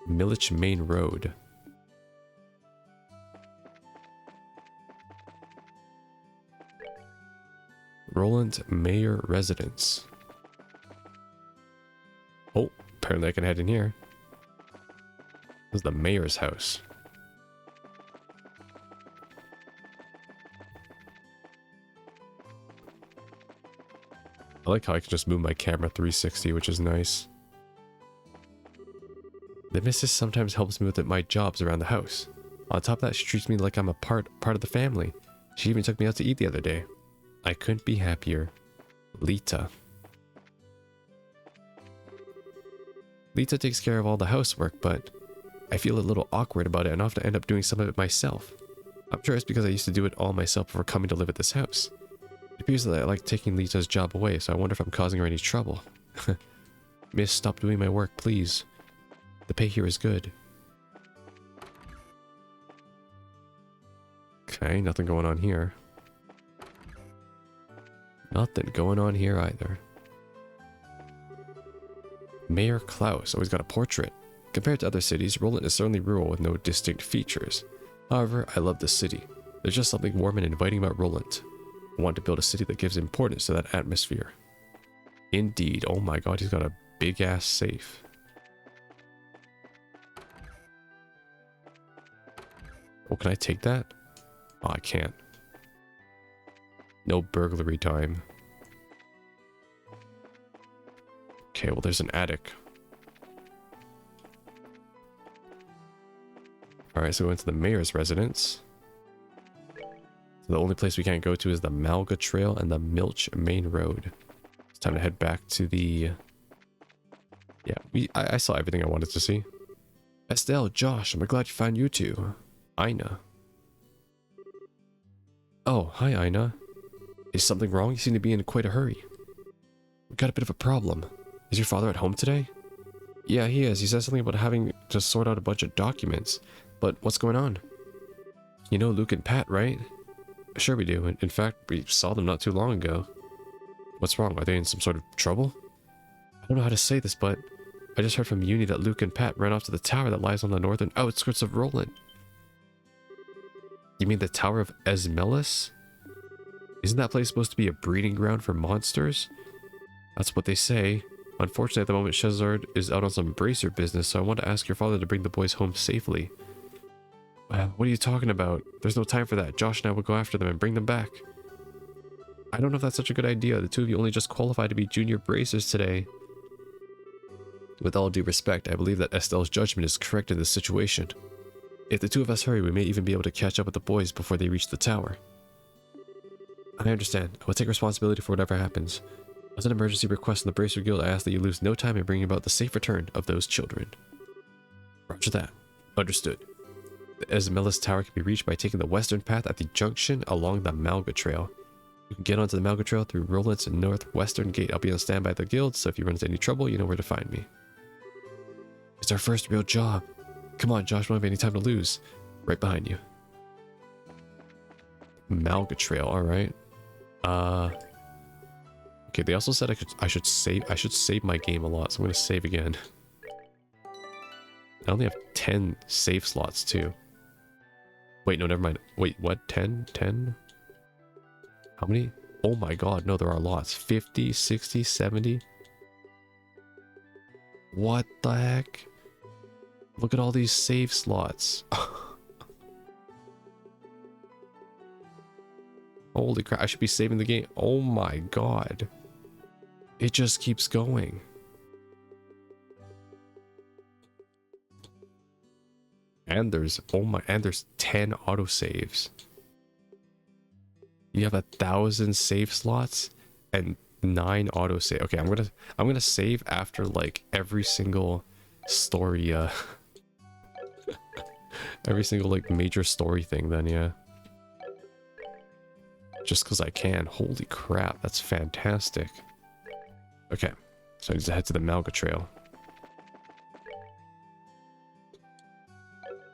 Millich Main Road. Roland Mayor Residence. Oh, apparently I can head in here. This is the mayor's house. I like how I can just move my camera 360, which is nice. The missus sometimes helps me with my jobs around the house. On top of that, she treats me like I'm a part of the family. She even took me out to eat the other day. I couldn't be happier. Lita. Lita takes care of all the housework, but I feel a little awkward about it and often end up doing some of it myself. I'm sure it's because I used to do it all myself before coming to live at this house. It appears that I like taking Lita's job away, so I wonder if I'm causing her any trouble. Miss, stop doing my work, please. The pay here is good. Okay, nothing going on here. Nothing going on here either. Mayor Klaus always got a portrait. Compared to other cities, Roland is certainly rural with no distinct features. However, I love the city. There's just something warm and inviting about Roland. I want to build a city that gives importance to that atmosphere. Indeed. Oh my god, he's got a big ass safe. Oh, can I take that? Oh, I can't. No burglary time. Okay, well, there's an attic. Alright, so we went to the mayor's residence. So the only place we can't go to is the Malga Trail and the Milch Main Road. It's time to head back to the... Yeah, I saw everything I wanted to see. Estelle, Josh, I'm glad you found you two. Ina. Oh, hi Ina. Is something wrong? You seem to be in quite a hurry. We've got a bit of a problem. Is your father at home today? Yeah, he is. He said something about having to sort out a bunch of documents. But what's going on? You know Luke and Pat, right? Sure we do. In fact, we saw them not too long ago. What's wrong? Are they in some sort of trouble? I don't know how to say this, but I just heard from Uni that Luke and Pat ran off to the tower that lies on the northern outskirts of Roland. You mean the Tower of Esmelis? Isn't that place supposed to be a breeding ground for monsters? That's what they say. Unfortunately, at the moment, Shezard is out on some bracer business, so I want to ask your father to bring the boys home safely. What are you talking about? There's no time for that. Josh and I will go after them and bring them back. I don't know if that's such a good idea. The two of you only just qualified to be junior bracers today. With all due respect, I believe that Estelle's judgment is correct in this situation. If the two of us hurry, we may even be able to catch up with the boys before they reach the tower. I understand. I will take responsibility for whatever happens. As an emergency request from the Bracer Guild, I ask that you lose no time in bringing about the safe return of those children. Roger that. Understood. The Esmelis Tower can be reached by taking the western path at the junction along the Malga Trail. You can get onto the Malga Trail through Roland's northwestern gate. I'll be on standby at the guild, so if you run into any trouble, you know where to find me. It's our first real job. Come on, Josh, we don't have any time to lose. Right behind you. Malga Trail, alright. Okay, they also said I should save my game a lot, so I'm gonna save again. I only have 10 save slots too. Wait, no, never mind. Wait, what? 10? 10? How many? Oh my god, no, there are lots. 50, 60, 70. What the heck? Look at all these save slots. Holy crap, I should be saving the game. Oh my god. It just keeps going. And there's, oh my, and there's 10 autosaves. You have 1,000 save slots and 9 autosave. Okay, I'm gonna save after like every single story, every single, like, major story thing then, yeah. Just because I can. Holy crap, that's fantastic. Okay, so I need to head to the Malga Trail.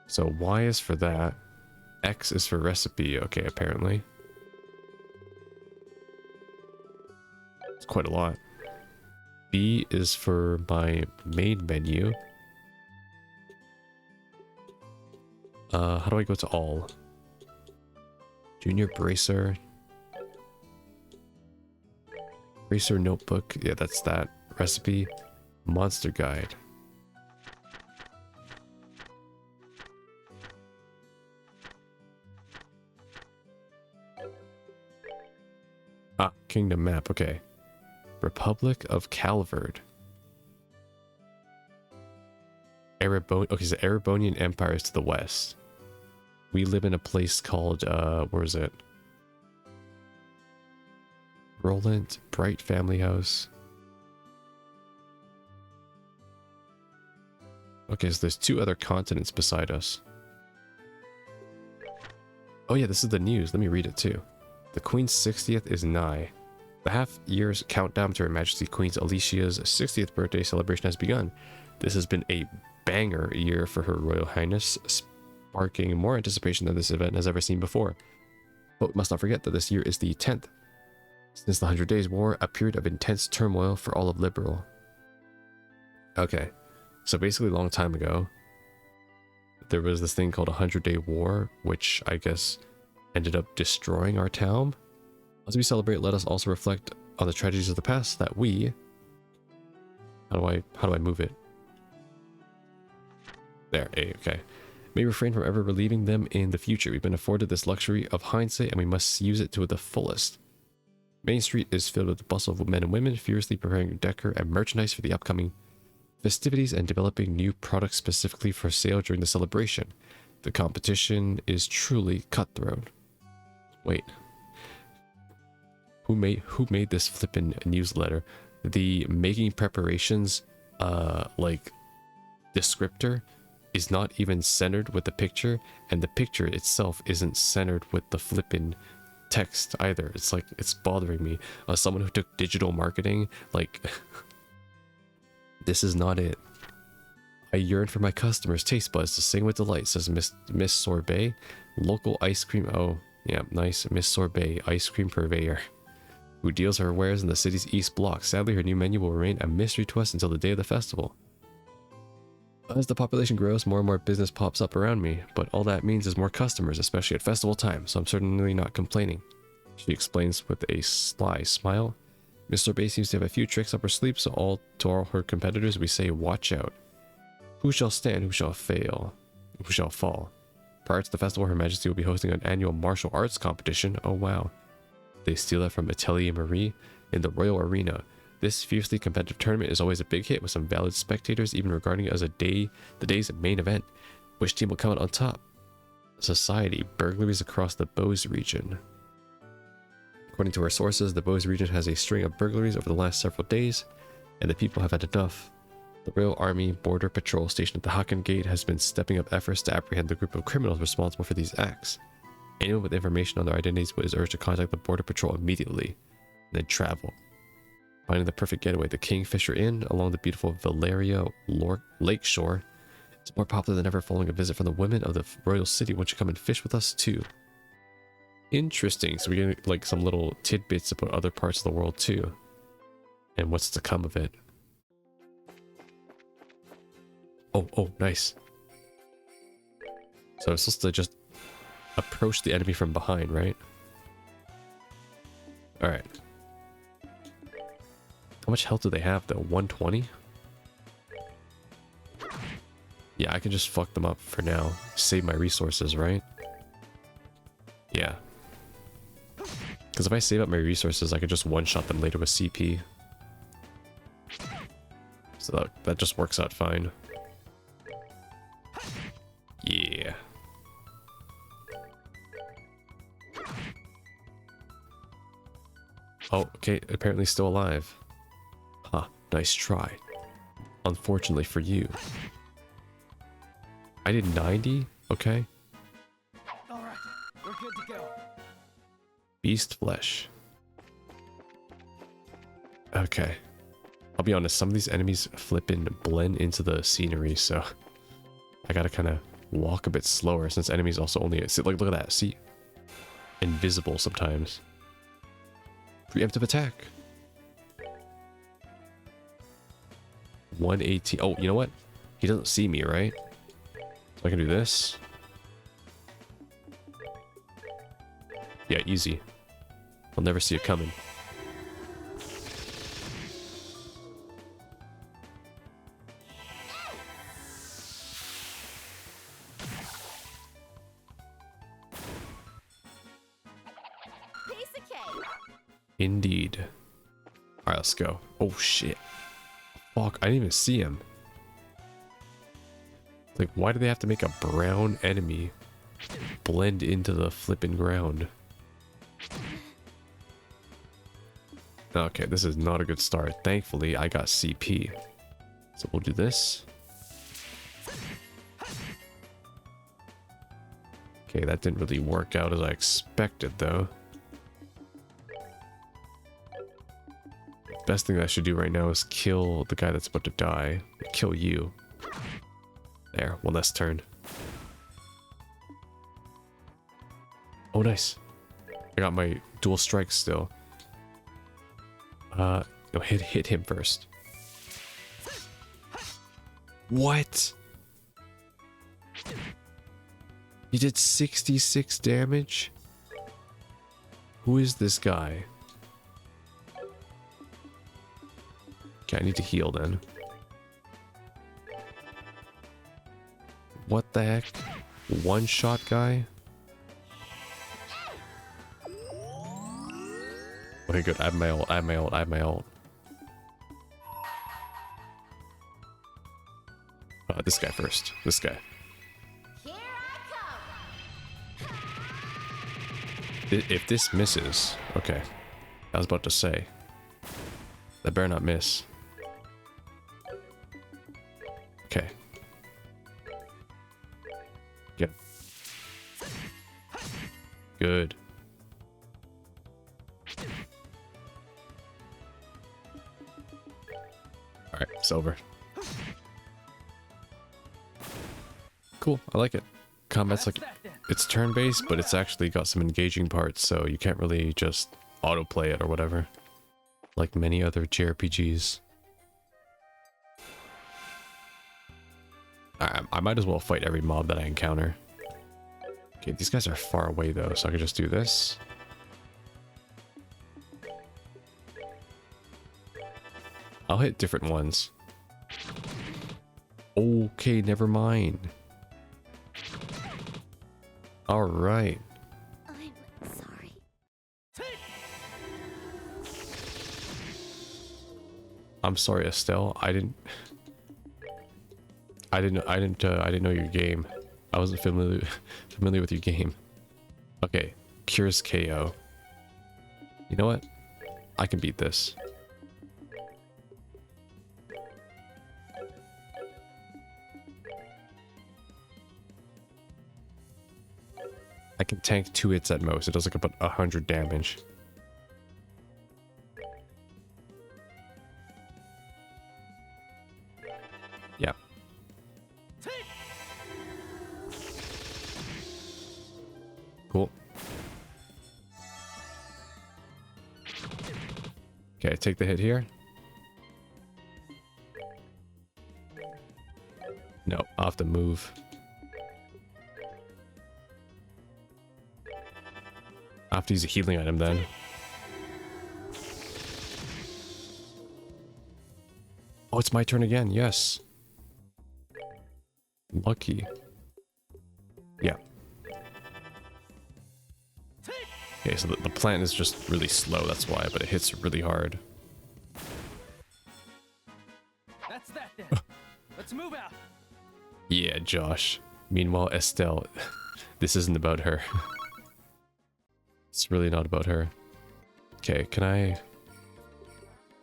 So Y is for that. X is for recipe, okay, apparently. It's quite a lot. B is for my main menu. How do I go to all? Junior Bracer. Bracer Notebook. Yeah, that's that. Recipe. Monster Guide. Ah, Kingdom Map. Okay. Republic of Calvard. Okay, so Erebonian Empire is to the west. We live in a place called, where is it? Roland, Bright Family House. Okay, so there's 2 other continents beside us. Oh yeah, this is the news. Let me read it too. The Queen's 60th is nigh. The half-year's countdown to Her Majesty Queen Alicia's 60th birthday celebration has begun. This has been a banger year for Her Royal Highness, sparking more anticipation than this event has ever seen before. But we must not forget that this year is the 10th since the 100 Days War, a period of intense turmoil for all of Liberal. Okay, so basically a long time ago, there was this thing called a 100-Day War, which I guess ended up destroying our town. As we celebrate, let us also reflect on the tragedies of the past that we... How do I move it? There, A, okay. May refrain from ever relieving them in the future. We've been afforded this luxury of hindsight and we must use it to the fullest. Main Street is filled with the bustle of men and women furiously preparing decor and merchandise for the upcoming festivities and developing new products specifically for sale during the celebration. The competition is truly cutthroat. Wait. Who made this flippin' newsletter? The making preparations like descriptor is not even centered with the picture, and the picture itself isn't centered with the flippin' text either. It's like, it's bothering me. Someone who took digital marketing, like, this is not it. I yearn for my customers' taste buds to sing with delight, says Miss Sorbet, local ice cream. Oh, yeah, nice. Miss Sorbet, ice cream purveyor, who deals her wares in the city's East Block. Sadly, her new menu will remain a mystery to us until the day of the festival. As the population grows, more and more business pops up around me, but all that means is more customers, especially at festival time, so I'm certainly not complaining. She explains with a sly smile. Miss Sorbet seems to have a few tricks up her sleeve, so to all her competitors we say watch out. Who shall stand, who shall fail, who shall fall? Prior to the festival, Her Majesty will be hosting an annual martial arts competition. Oh wow. They steal that from Atelier Marie in the Royal Arena. This fiercely competitive tournament is always a big hit with some valid spectators even regarding it as the day's main event. Which team will come out on top? Society, burglaries across the Bose region. According to our sources, the Bose region has a string of burglaries over the last several days, and the people have had enough. The Royal Army Border Patrol stationed at the Haken Gate has been stepping up efforts to apprehend the group of criminals responsible for these acts. Anyone with information on their identities is urged to contact the Border Patrol immediately, and then travel. Finding the perfect getaway, the Kingfisher Inn along the beautiful Valeria Lakeshore is more popular than ever, following a visit from the women of the royal city. Won't you come and fish with us too? Interesting. So we're getting like some little tidbits about other parts of the world too, and what's to come of it. Oh, nice. So I'm supposed to just approach the enemy from behind, right? Alright. How much health do they have though? 120? Yeah, I can just fuck them up for now. Save my resources, right? Yeah. Because if I save up my resources, I could just one-shot them later with CP. So that just works out fine. Yeah. Oh, okay, apparently still alive. Huh, nice try. Unfortunately for you. I did 90? Okay. Alright, we're good to go. Beast flesh. Okay. I'll be honest, some of these enemies flip and blend into the scenery, so I gotta kind of walk a bit slower since enemies also only see, like, look at that, see? Invisible sometimes. Preemptive attack. 118. Oh, you know what? He doesn't see me, right? So I can do this. Yeah, easy. I'll never see it coming. Piece of cake. Indeed. Alright, let's go. Oh, shit. Fuck, I didn't even see him. Like, why do they have to make a brown enemy blend into the flipping ground? Okay, this is not a good start. Thankfully, I got CP. So we'll do this. Okay, that didn't really work out as I expected, though. Best thing I should do right now is kill the guy that's about to die. Kill you. There, one less turn. Oh, nice. I got my dual strike still. No, hit him first. What? He did 66 damage? Who is this guy? Okay, I need to heal then. What the heck? One shot guy? Okay, good. I have my ult. I have my ult. I have my ult. This guy first. This guy. Here I come. If this misses... Okay. I was about to say. That better not miss. Okay. Yep. Good. Alright, it's over. Cool, I like it. Combat's like, it's turn-based, but it's actually got some engaging parts, so you can't really just autoplay it or whatever. Like many other JRPGs. I might as well fight every mob that I encounter. Okay, these guys are far away though, so I can just do this. I'll hit different ones. Okay, never mind. Alright. I'm sorry. I'm sorry, Estelle. I didn't know your game. I wasn't familiar with your game. Okay, cures KO. You know what? I can beat this. I can tank 2 hits at most. It does like about 100 damage. Yeah. Cool. Okay, take the hit here. No, I'll have to move. I'll have to use a healing item then. Oh, it's my turn again. Yes. Lucky. Yeah. Okay, so the plant is just really slow, that's why, but it hits really hard. That's that then. Let's move out. Yeah, Josh. Meanwhile, Estelle, this isn't about her. It's really not about her. Okay, can I...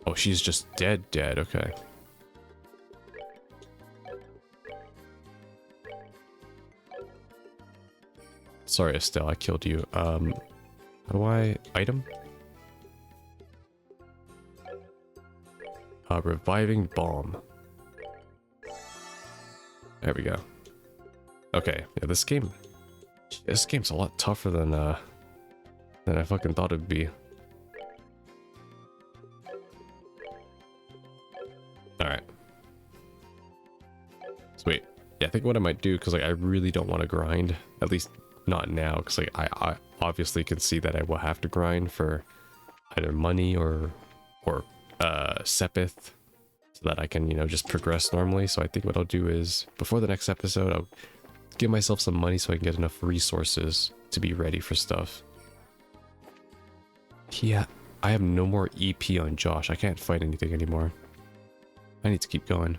Oh, she's just dead, okay. Sorry, Estelle, I killed you. How do I item? Reviving bomb. There we go. Okay, yeah, this game's a lot tougher than I fucking thought it'd be. Alright. Sweet. Yeah, I think what I might do, because like I really don't want to grind, at least not now, because like I obviously can see that I will have to grind for either money or Sepith, so that I can, you know, just progress normally. So I think what I'll do is, before the next episode, I'll give myself some money so I can get enough resources to be ready for stuff. Yeah, I have no more EP on Josh. I can't fight anything anymore. I need to keep going.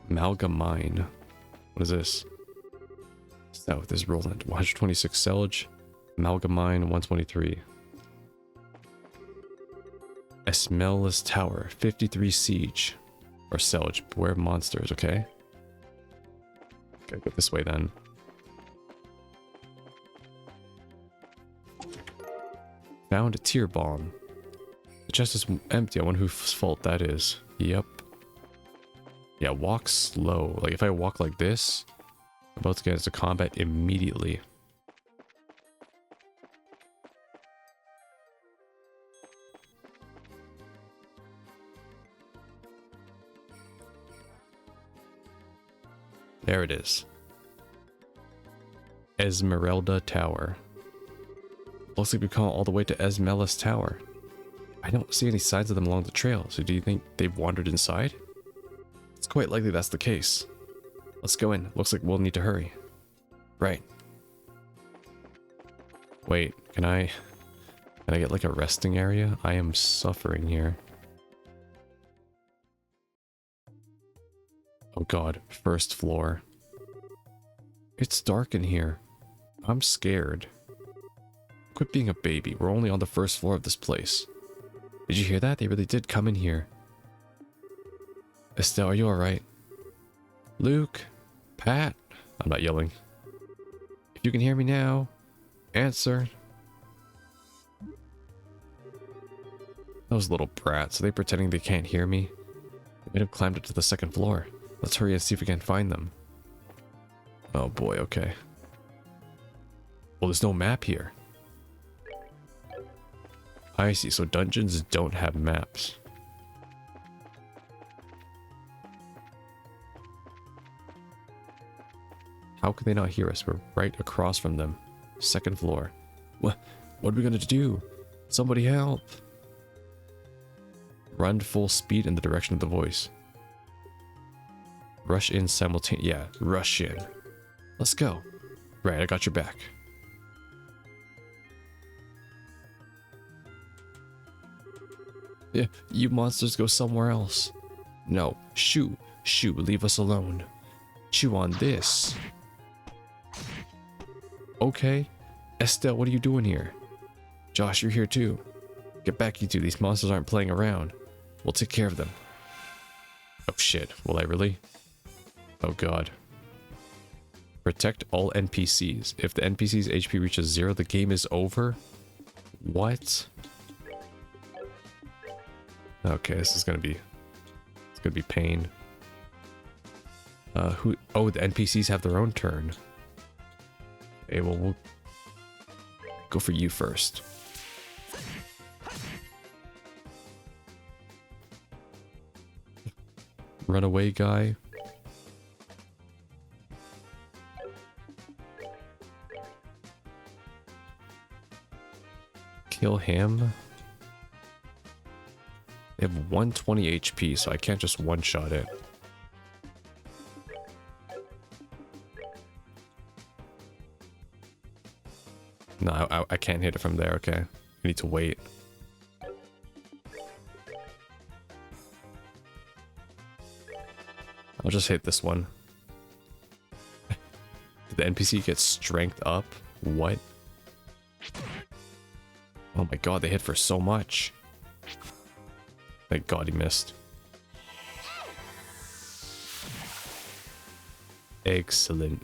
Amalgamine. What is this? South this Roland. 126 Selge. Amalgamine 123. Esmelis Tower. 53 Siege. Or Selge. Beware monsters, okay? Gotta go this way then. Found a tear bomb. The chest is empty. I wonder whose fault that is. Yep. Yeah, walk slow. Like if I walk like this, I'm about to get into combat immediately. There it is. Esmeralda Tower. Looks like we've come all the way to Esmelis Tower. I don't see any signs of them along the trail, so do you think they've wandered inside? It's quite likely that's the case. Let's go in. Looks like we'll need to hurry. Right. Wait, can I get like a resting area? I am suffering here. Oh god, first floor. It's dark in here. I'm scared. Quit being a baby. We're only on the first floor of this place. Did you hear that? They really did come in here. Estelle, are you alright? Luke? Pat? I'm not yelling. If you can hear me now, answer. Those little brats, are they pretending they can't hear me? They may have climbed up to the second floor. Let's hurry and see if we can find them. Oh boy, okay. Well, there's no map here. I see, so dungeons don't have maps. How could they not hear us? We're right across from them. Second floor. What are we gonna do? Somebody help! Run full speed in the direction of the voice. Rush in simultaneously. Yeah, rush in. Let's go. Right, I got your back. Yeah, you monsters go somewhere else. No, shoo, leave us alone. Chew on this. Okay. Estelle, what are you doing here? Josh, you're here too. Get back, you two. These monsters aren't playing around. We'll take care of them. Oh shit, will I really? Oh god. Protect all NPCs. If the NPC's HP reaches 0, the game is over? What? Okay, this is gonna be... It's gonna be pain. Oh, the NPCs have their own turn. Okay, well, we'll go for you first. Runaway guy. Kill him. They have 120 HP, so I can't just one-shot it. No, I can't hit it from there, okay. I need to wait. I'll just hit this one. Did the NPC get strength up? What? Oh my god, they hit for so much. Thank god he missed. Excellent.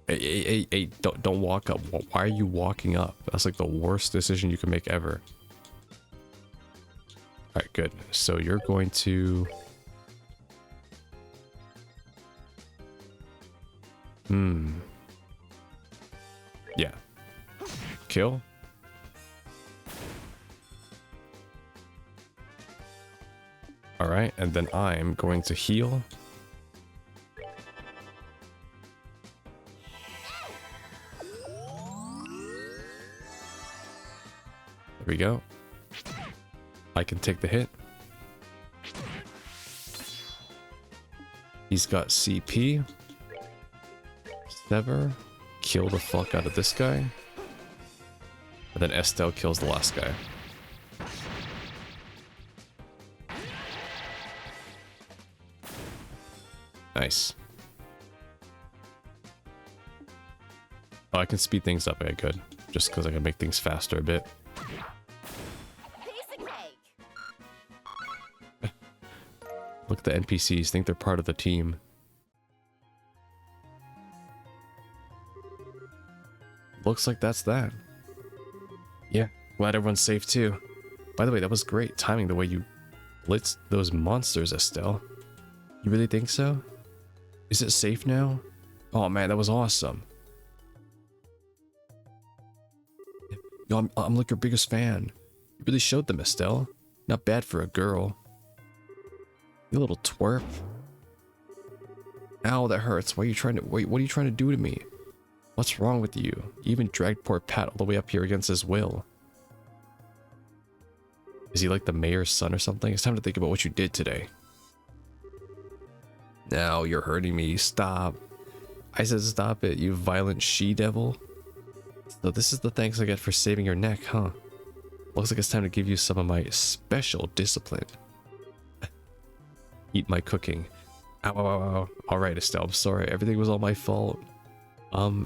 Hey, don't walk up. Why are you walking up? That's like the worst decision you can make ever. Alright, good. So you're going to... Yeah. Kill. Alright, and then I'm going to heal. There we go. I can take the hit. He's got CP. Sever. Kill the fuck out of this guy. And then Estelle kills the last guy. Nice. Oh, I can speed things up. Okay, good. Just because I can make things faster a bit. Piece of cake. Look at the NPCs. Think they're part of the team. Looks like that's that. Yeah, glad everyone's safe too. By the way, that was great timing the way you blitzed those monsters, Estelle. You really think so? Is it safe now? Oh man, that was awesome. Yo, I'm like your biggest fan. You really showed them, Estelle. Not bad for a girl. You little twerp. Ow, that hurts. Why are you trying to... Wait, what are you trying to do to me? What's wrong with you? You even dragged poor Pat all the way up here against his will. Is he like the mayor's son or something? It's time to think about what you did today. Now you're hurting me. Stop. I said stop it, you violent she-devil. So this is the thanks I get for saving your neck, huh? Looks like it's time to give you some of my special discipline. Eat my cooking. Ow, ow, ow, ow. Alright, Estelle, I'm sorry. Everything was all my fault.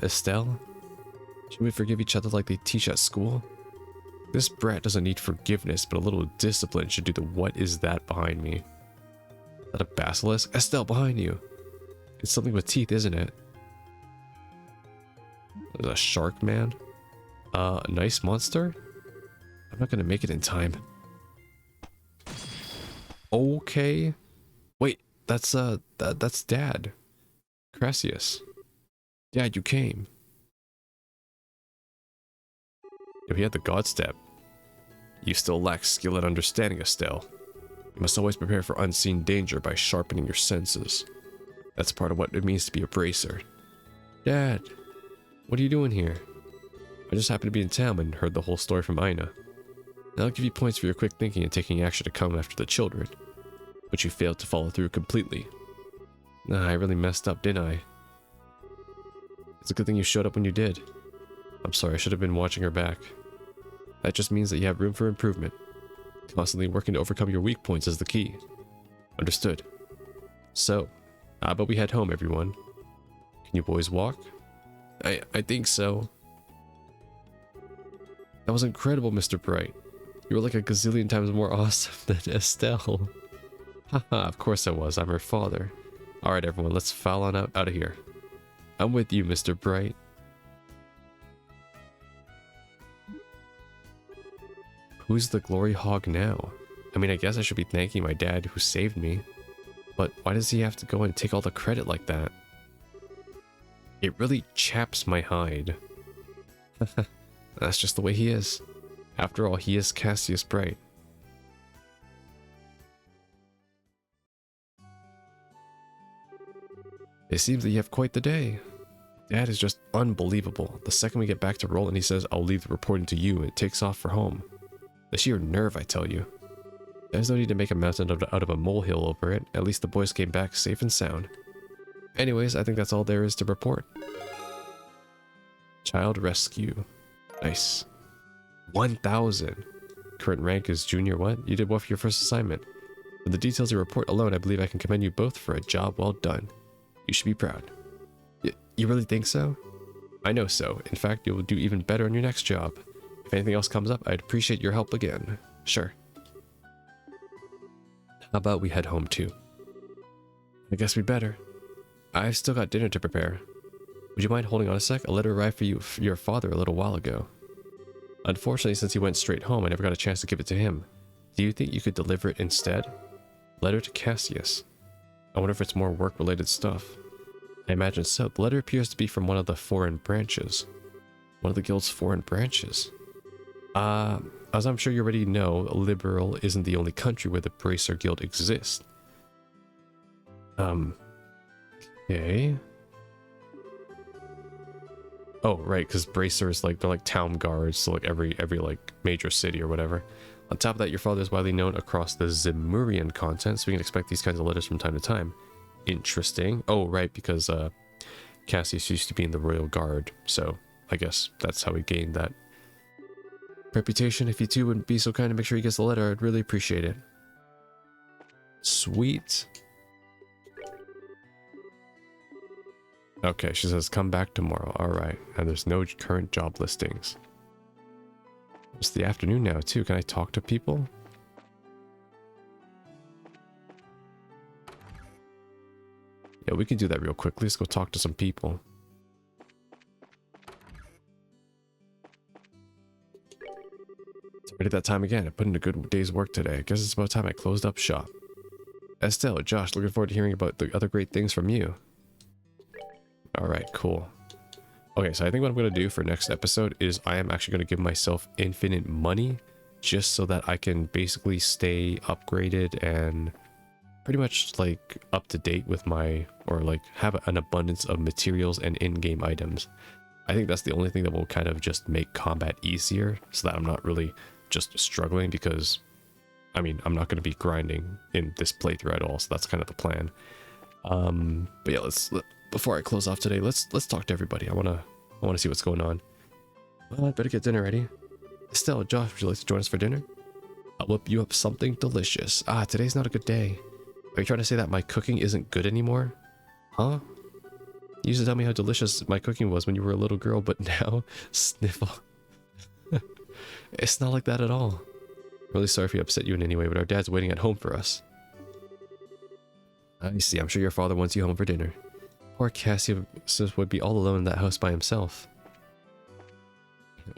Estelle? Should we forgive each other like they teach at school? This brat doesn't need forgiveness, but a little discipline should do the what is that behind me. Is that a basilisk? Estelle, behind you! It's something with teeth, isn't it? There's a shark man. A nice monster? I'm not gonna make it in time. Okay. Wait, that's Dad. Crassius. Dad, you came. If he had the god step. You still lack skill and understanding, Estelle. You must always prepare for unseen danger by sharpening your senses. That's part of what it means to be a bracer. Dad, what are you doing here? I just happened to be in town and heard the whole story from Aina. And I'll give you points for your quick thinking and taking action to come after the children. But you failed to follow through completely. Nah, I really messed up, didn't I? It's a good thing you showed up when you did. I'm sorry, I should have been watching her back. That just means that you have room for improvement. Constantly working to overcome your weak points is the key. Understood. So, how about we head home, everyone? Can you boys walk? I think so. That was incredible, Mr. Bright. You were like a gazillion times more awesome than Estelle. Haha, of course I was. I'm her father. Alright, everyone, let's file on out of here. I'm with you, Mr. Bright. Who's the glory hog now? I mean, I guess I should be thanking my dad who saved me. But why does he have to go and take all the credit like that? It really chaps my hide. That's just the way he is. After all, he is Cassius Bright. It seems that you have quite the day. Dad is just unbelievable. The second we get back to Roland, he says, I'll leave the reporting to you, and it takes off for home. The sheer nerve, I tell you. There's no need to make a mountain out of a molehill over it. At least the boys came back safe and sound. Anyways, I think that's all there is to report. Child rescue. Nice. 1,000. Current rank is junior what? You did well for your first assignment. For the details of your report alone, I believe I can commend you both for a job well done. You should be proud. You really think so? I know so. In fact, you will do even better on your next job. If anything else comes up, I'd appreciate your help again. Sure. How about we head home too? I guess we better. I've still got dinner to prepare. Would you mind holding on a sec? A letter arrived for your father a little while ago. Unfortunately, since he went straight home, I never got a chance to give it to him. Do you think you could deliver it instead? Letter to Cassius. I wonder if it's more work-related stuff. I imagine so. The letter appears to be from one of the foreign branches. One of the guild's foreign branches. As I'm sure you already know, Liberal isn't the only country where the Bracer Guild exists. Okay. Oh, right, because Bracers, like, they're like town guards, so like every like major city or whatever. On top of that, your father is widely known across the Zemurian continent, so we can expect these kinds of letters from time to time. Interesting. Oh, right, because Cassius used to be in the Royal Guard, so I guess that's how he gained that reputation. If you two wouldn't be so kind to make sure he gets the letter, I'd really appreciate it. Sweet. Okay, she says come back tomorrow. Alright, and there's no current job listings. It's the afternoon now too. Can I talk to people? Yeah, we can do that real quickly. Let's go talk to some people. It's already that time again. I put in a good day's work today. I guess it's about time I closed up shop. Estelle, Josh, looking forward to hearing about the other great things from you. Alright, cool. Okay, so I think what I'm going to do for next episode is I am actually going to give myself infinite money just so that I can basically stay upgraded and pretty much like up to date with my, or like have an abundance of materials and in-game items. I think that's the only thing that will kind of just make combat easier so that I'm not really just struggling, because I mean, I'm not going to be grinding in this playthrough at all, so that's kind of the plan. But yeah, before I close off today, let's talk to everybody. I wanna see what's going on. Well, I better get dinner ready. Estelle, Josh, would you like to join us for dinner? I'll whip you up something delicious. Ah, today's not a good day. Are you trying to say that my cooking isn't good anymore? Huh? You used to tell me how delicious my cooking was when you were a little girl, but now, sniffle. It's not like that at all. Really sorry if we upset you in any way, but our dad's waiting at home for us. I see, I'm sure your father wants you home for dinner. Poor Cassius would be all alone in that house by himself.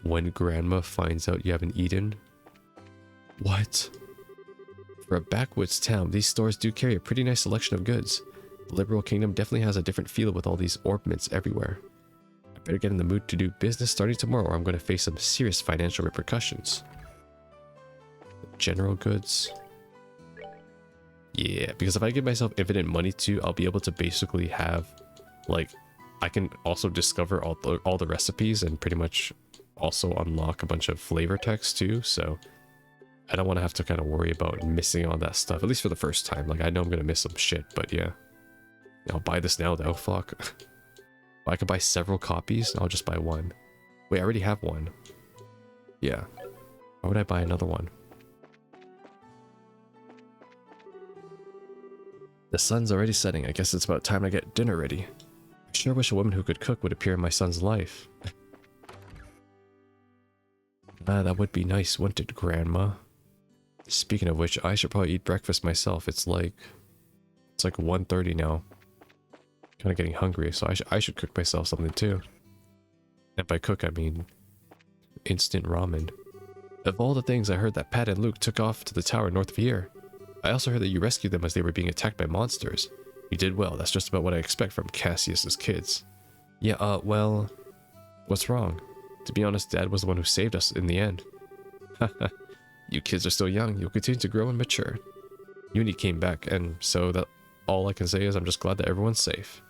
When Grandma finds out you haven't eaten. What? For a backwoods town, these stores do carry a pretty nice selection of goods. The Liberal Kingdom definitely has a different feel with all these ornaments everywhere. I better get in the mood to do business starting tomorrow, or I'm going to face some serious financial repercussions. General goods. Yeah, because if I give myself infinite money too, I'll be able to basically have, like, I can also discover all the recipes and pretty much also unlock a bunch of flavor text too, so I don't want to have to kind of worry about missing all that stuff, at least for the first time. Like, I know I'm going to miss some shit, but yeah. I'll buy this now though, fuck. I could buy several copies, I'll just buy one. Wait, I already have one. Yeah. Why would I buy another one? The sun's already setting. I guess it's about time I get dinner ready. I sure wish a woman who could cook would appear in my son's life. That would be nice, wouldn't it, Grandma? Speaking of which, I should probably eat breakfast myself. It's like 1:30 now. Kind of getting hungry, so I should cook myself something too. And by cook, I mean instant ramen. Of all the things, I heard that Pat and Luke took off to the tower north of here. I also heard that you rescued them as they were being attacked by monsters. You did well. That's just about what I expect from Cassius's kids. Yeah, well, what's wrong? To be honest, Dad was the one who saved us in the end. Haha, you kids are still young. You'll continue to grow and mature. Uni came back, and so that all I can say is I'm just glad that everyone's safe.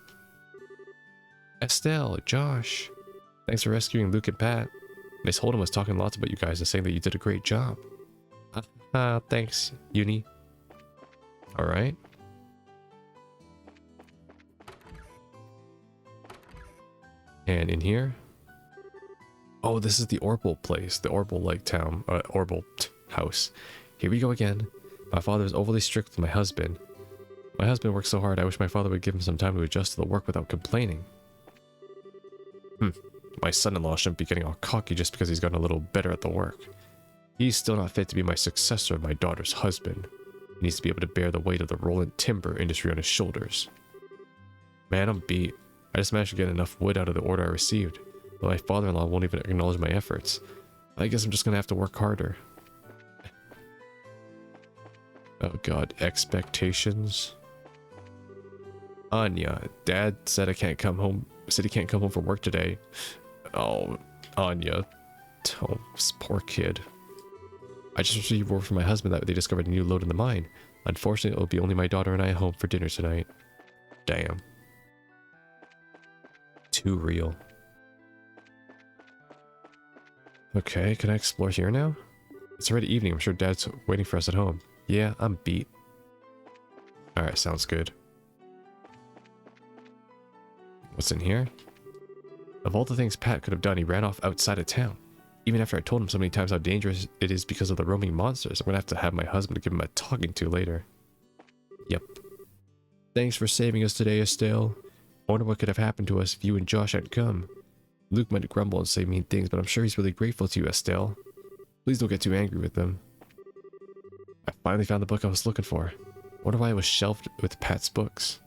Estelle, Josh, thanks for rescuing Luke and Pat. Miss Holden was talking lots about you guys and saying that you did a great job. Thanks, Uni. Alright. And in here. Oh, this is the Orble place. The Orble Lake town. Orble house. Here we go again. My father is overly strict with my husband. My husband works so hard, I wish my father would give him some time to adjust to the work without complaining. My son-in-law shouldn't be getting all cocky just because he's gotten a little better at the work. He's still not fit to be my successor of my daughter's husband. He needs to be able to bear the weight of the rolling timber industry on his shoulders. Man, I'm beat. I just managed to get enough wood out of the order I received, but my father-in-law won't even acknowledge my efforts. I guess I'm just gonna have to work harder. Oh god, expectations. Anya, Dad said he can't come home from work today. Oh, Anya. Oh, this poor kid. I just received word from my husband that they discovered a new lode in the mine. Unfortunately, it will be only my daughter and I at home for dinner tonight. Damn. Too real. Okay, can I explore here now? It's already evening. I'm sure Dad's waiting for us at home. Yeah, I'm beat. Alright, sounds good. What's in here? Of all the things Pat could have done, he ran off outside of town. Even after I told him so many times how dangerous it is because of the roaming monsters, I'm gonna have to have my husband give him a talking to later. Yep. Thanks for saving us today, Estelle. I wonder what could have happened to us if you and Josh hadn't come. Luke might grumble and say mean things, but I'm sure he's really grateful to you, Estelle. Please don't get too angry with them. I finally found the book I was looking for. I wonder why it was shelved with Pat's books.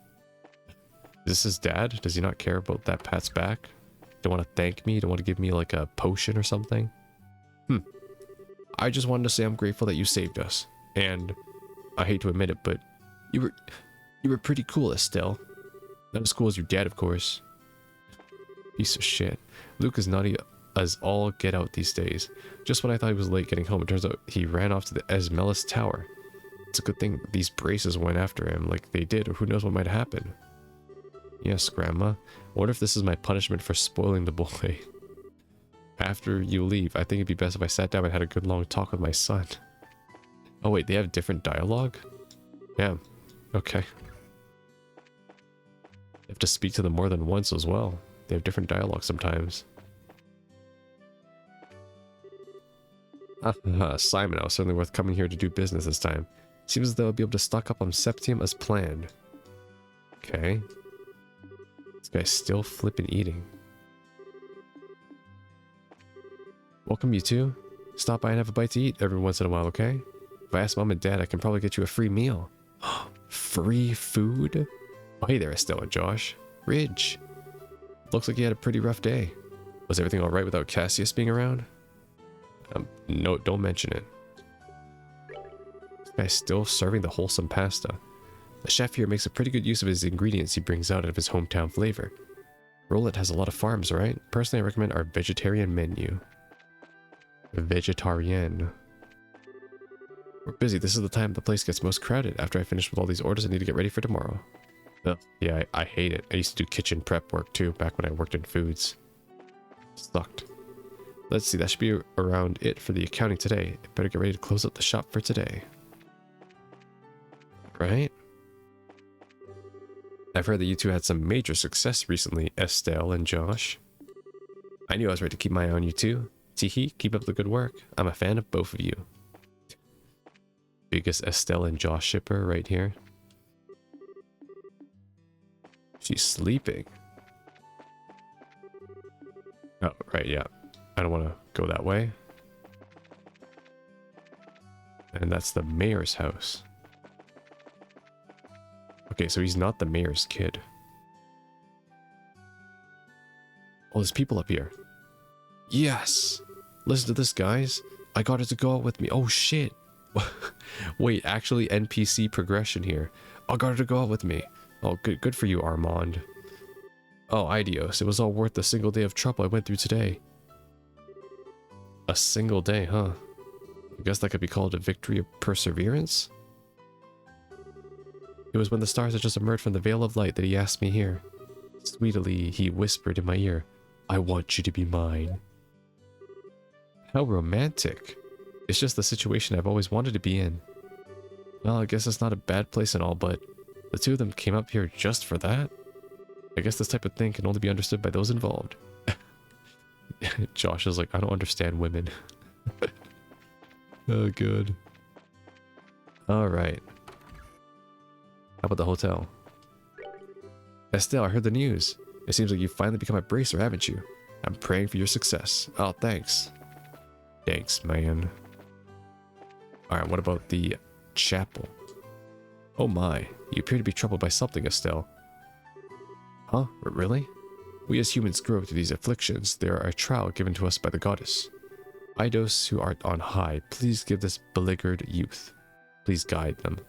Is this his dad? Does he not care about that Pat's back? Don't want to thank me? Don't want to give me like a potion or something? I just wanted to say I'm grateful that you saved us. And I hate to admit it, but you were pretty cool, Estelle. Not as cool as your dad, of course. Piece of shit. Luke is naughty as all get out these days. Just when I thought he was late getting home, it turns out he ran off to the Esmelis Tower. It's a good thing these braces went after him like they did, or who knows what might happen. Yes, Grandma. I wonder if this is my punishment for spoiling the boy. After you leave, I think it'd be best if I sat down and had a good long talk with my son. Oh wait, they have different dialogue? Yeah, okay. You have to speak to them more than once as well. They have different dialogue sometimes. Simon, I was certainly worth coming here to do business this time. Seems as though I'll be able to stock up on Septium as planned. Okay. This guy's still flipping eating. Welcome, you two. Stop by and have a bite to eat every once in a while, okay? If I ask Mom and Dad, I can probably get you a free meal. Free food? Oh, hey there, Estelle and Josh. Ridge. Looks like you had a pretty rough day. Was everything alright without Cassius being around? No, don't mention it. This guy's still serving the wholesome pasta. The chef here makes a pretty good use of his ingredients he brings out of his hometown flavor. Roland has a lot of farms, right? Personally, I recommend our vegetarian menu. Vegetarian. We're busy. This is the time the place gets most crowded. After I finish with all these orders, I need to get ready for tomorrow. Ugh, yeah, I hate it. I used to do kitchen prep work too, back when I worked in foods. Sucked. Let's see, that should be around it for the accounting today. I better get ready to close up the shop for today. Right? I've heard that you two had some major success recently, Estelle and Josh. I knew I was ready to keep my eye on you too. Teehee, keep up the good work. I'm a fan of both of you. Biggest Estelle and Josh shipper right here. She's sleeping. Oh, right, yeah. I don't want to go that way. And that's the mayor's house. Okay, so he's not the mayor's kid. Oh, there's people up here. Yes! Listen to this, guys. I got it to go out with me. Oh, shit. Wait, actually NPC progression here. I got her to go out with me. Oh, good for you, Armand. Oh, Idios. It was all worth the single day of trouble I went through today. A single day, huh? I guess that could be called a victory of perseverance? It was when the stars had just emerged from the veil of light that he asked me here. Sweetly, he whispered in my ear, I want you to be mine. How romantic. It's just the situation I've always wanted to be in. Well, I guess it's not a bad place and all, but the two of them came up here just for that? I guess this type of thing can only be understood by those involved. Josh is like, I don't understand women. Oh, good. Alright. How about the hotel? Estelle, I heard the news. It seems like you've finally become a bracer, haven't you? I'm praying for your success. Oh, thanks. Thanks, man. Alright, what about the chapel? Oh my, you appear to be troubled by something, Estelle. Huh? Really? We as humans grow through these afflictions. They are a trial given to us by the goddess. Eidos, who art on high, please give this beleaguered youth. Please guide them.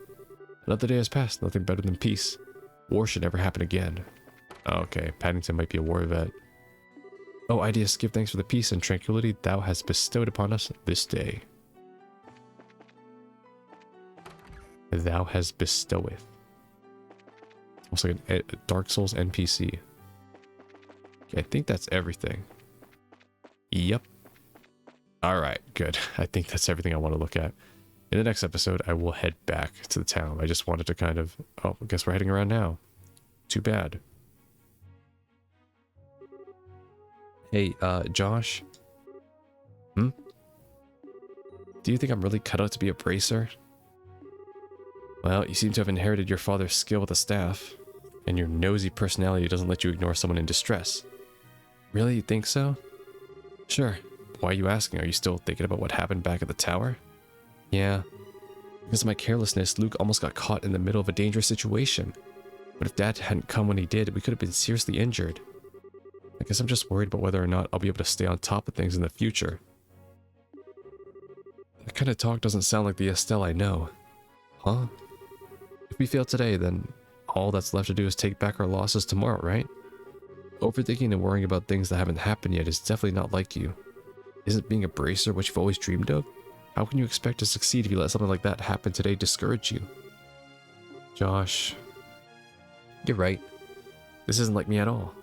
Another day has passed, nothing better than peace. War should never happen again. Okay, Paddington might be a war vet. Oh, Ideas, give thanks for the peace and tranquility thou hast bestowed upon us this day. Thou has bestoweth. Almost like a Dark Souls NPC. Okay, I think that's everything. Yep. Alright, good. I think that's everything I want to look at. In the next episode, I will head back to the town. I just wanted to kind of... Oh, I guess we're heading around now. Too bad. Hey, Josh? Hmm? Do you think I'm really cut out to be a bracer? Well, you seem to have inherited your father's skill with the staff, and your nosy personality doesn't let you ignore someone in distress. Really? You think so? Sure. Why are you asking? Are you still thinking about what happened back at the tower? Yeah. Because of my carelessness, Luke almost got caught in the middle of a dangerous situation. But if Dad hadn't come when he did, we could have been seriously injured. I guess I'm just worried about whether or not I'll be able to stay on top of things in the future. That kind of talk doesn't sound like the Estelle I know. Huh? If we fail today, then all that's left to do is take back our losses tomorrow, right? Overthinking and worrying about things that haven't happened yet is definitely not like you. Isn't being a bracer what you've always dreamed of? How can you expect to succeed if you let something like that happen today discourage you? Josh... You're right. This isn't like me at all.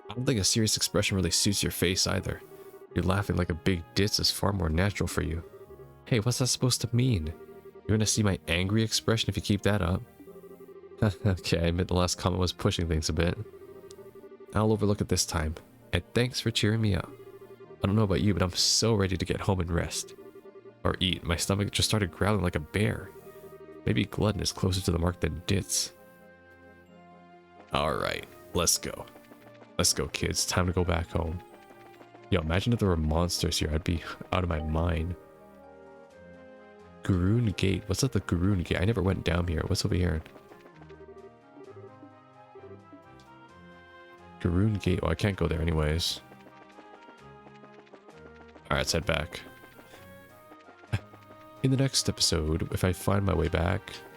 I don't think a serious expression really suits your face either. You're laughing like a big ditz is far more natural for you. Hey, what's that supposed to mean? You're gonna see my angry expression if you keep that up? Okay, I admit the last comment was pushing things a bit. I'll overlook it this time, and thanks for cheering me up. I don't know about you, but I'm so ready to get home and rest. Or eat. My stomach just started growling like a bear. Maybe glutton is closer to the mark than ditz. Alright, let's go. Let's go, kids. Time to go back home. Yo, imagine if there were monsters here. I'd be out of my mind. Garoon Gate. What's at the Garoon Gate? I never went down here. What's over here? Garoon Gate. Oh, I can't go there anyways. Alright, let's head back. In the next episode, if I find my way back,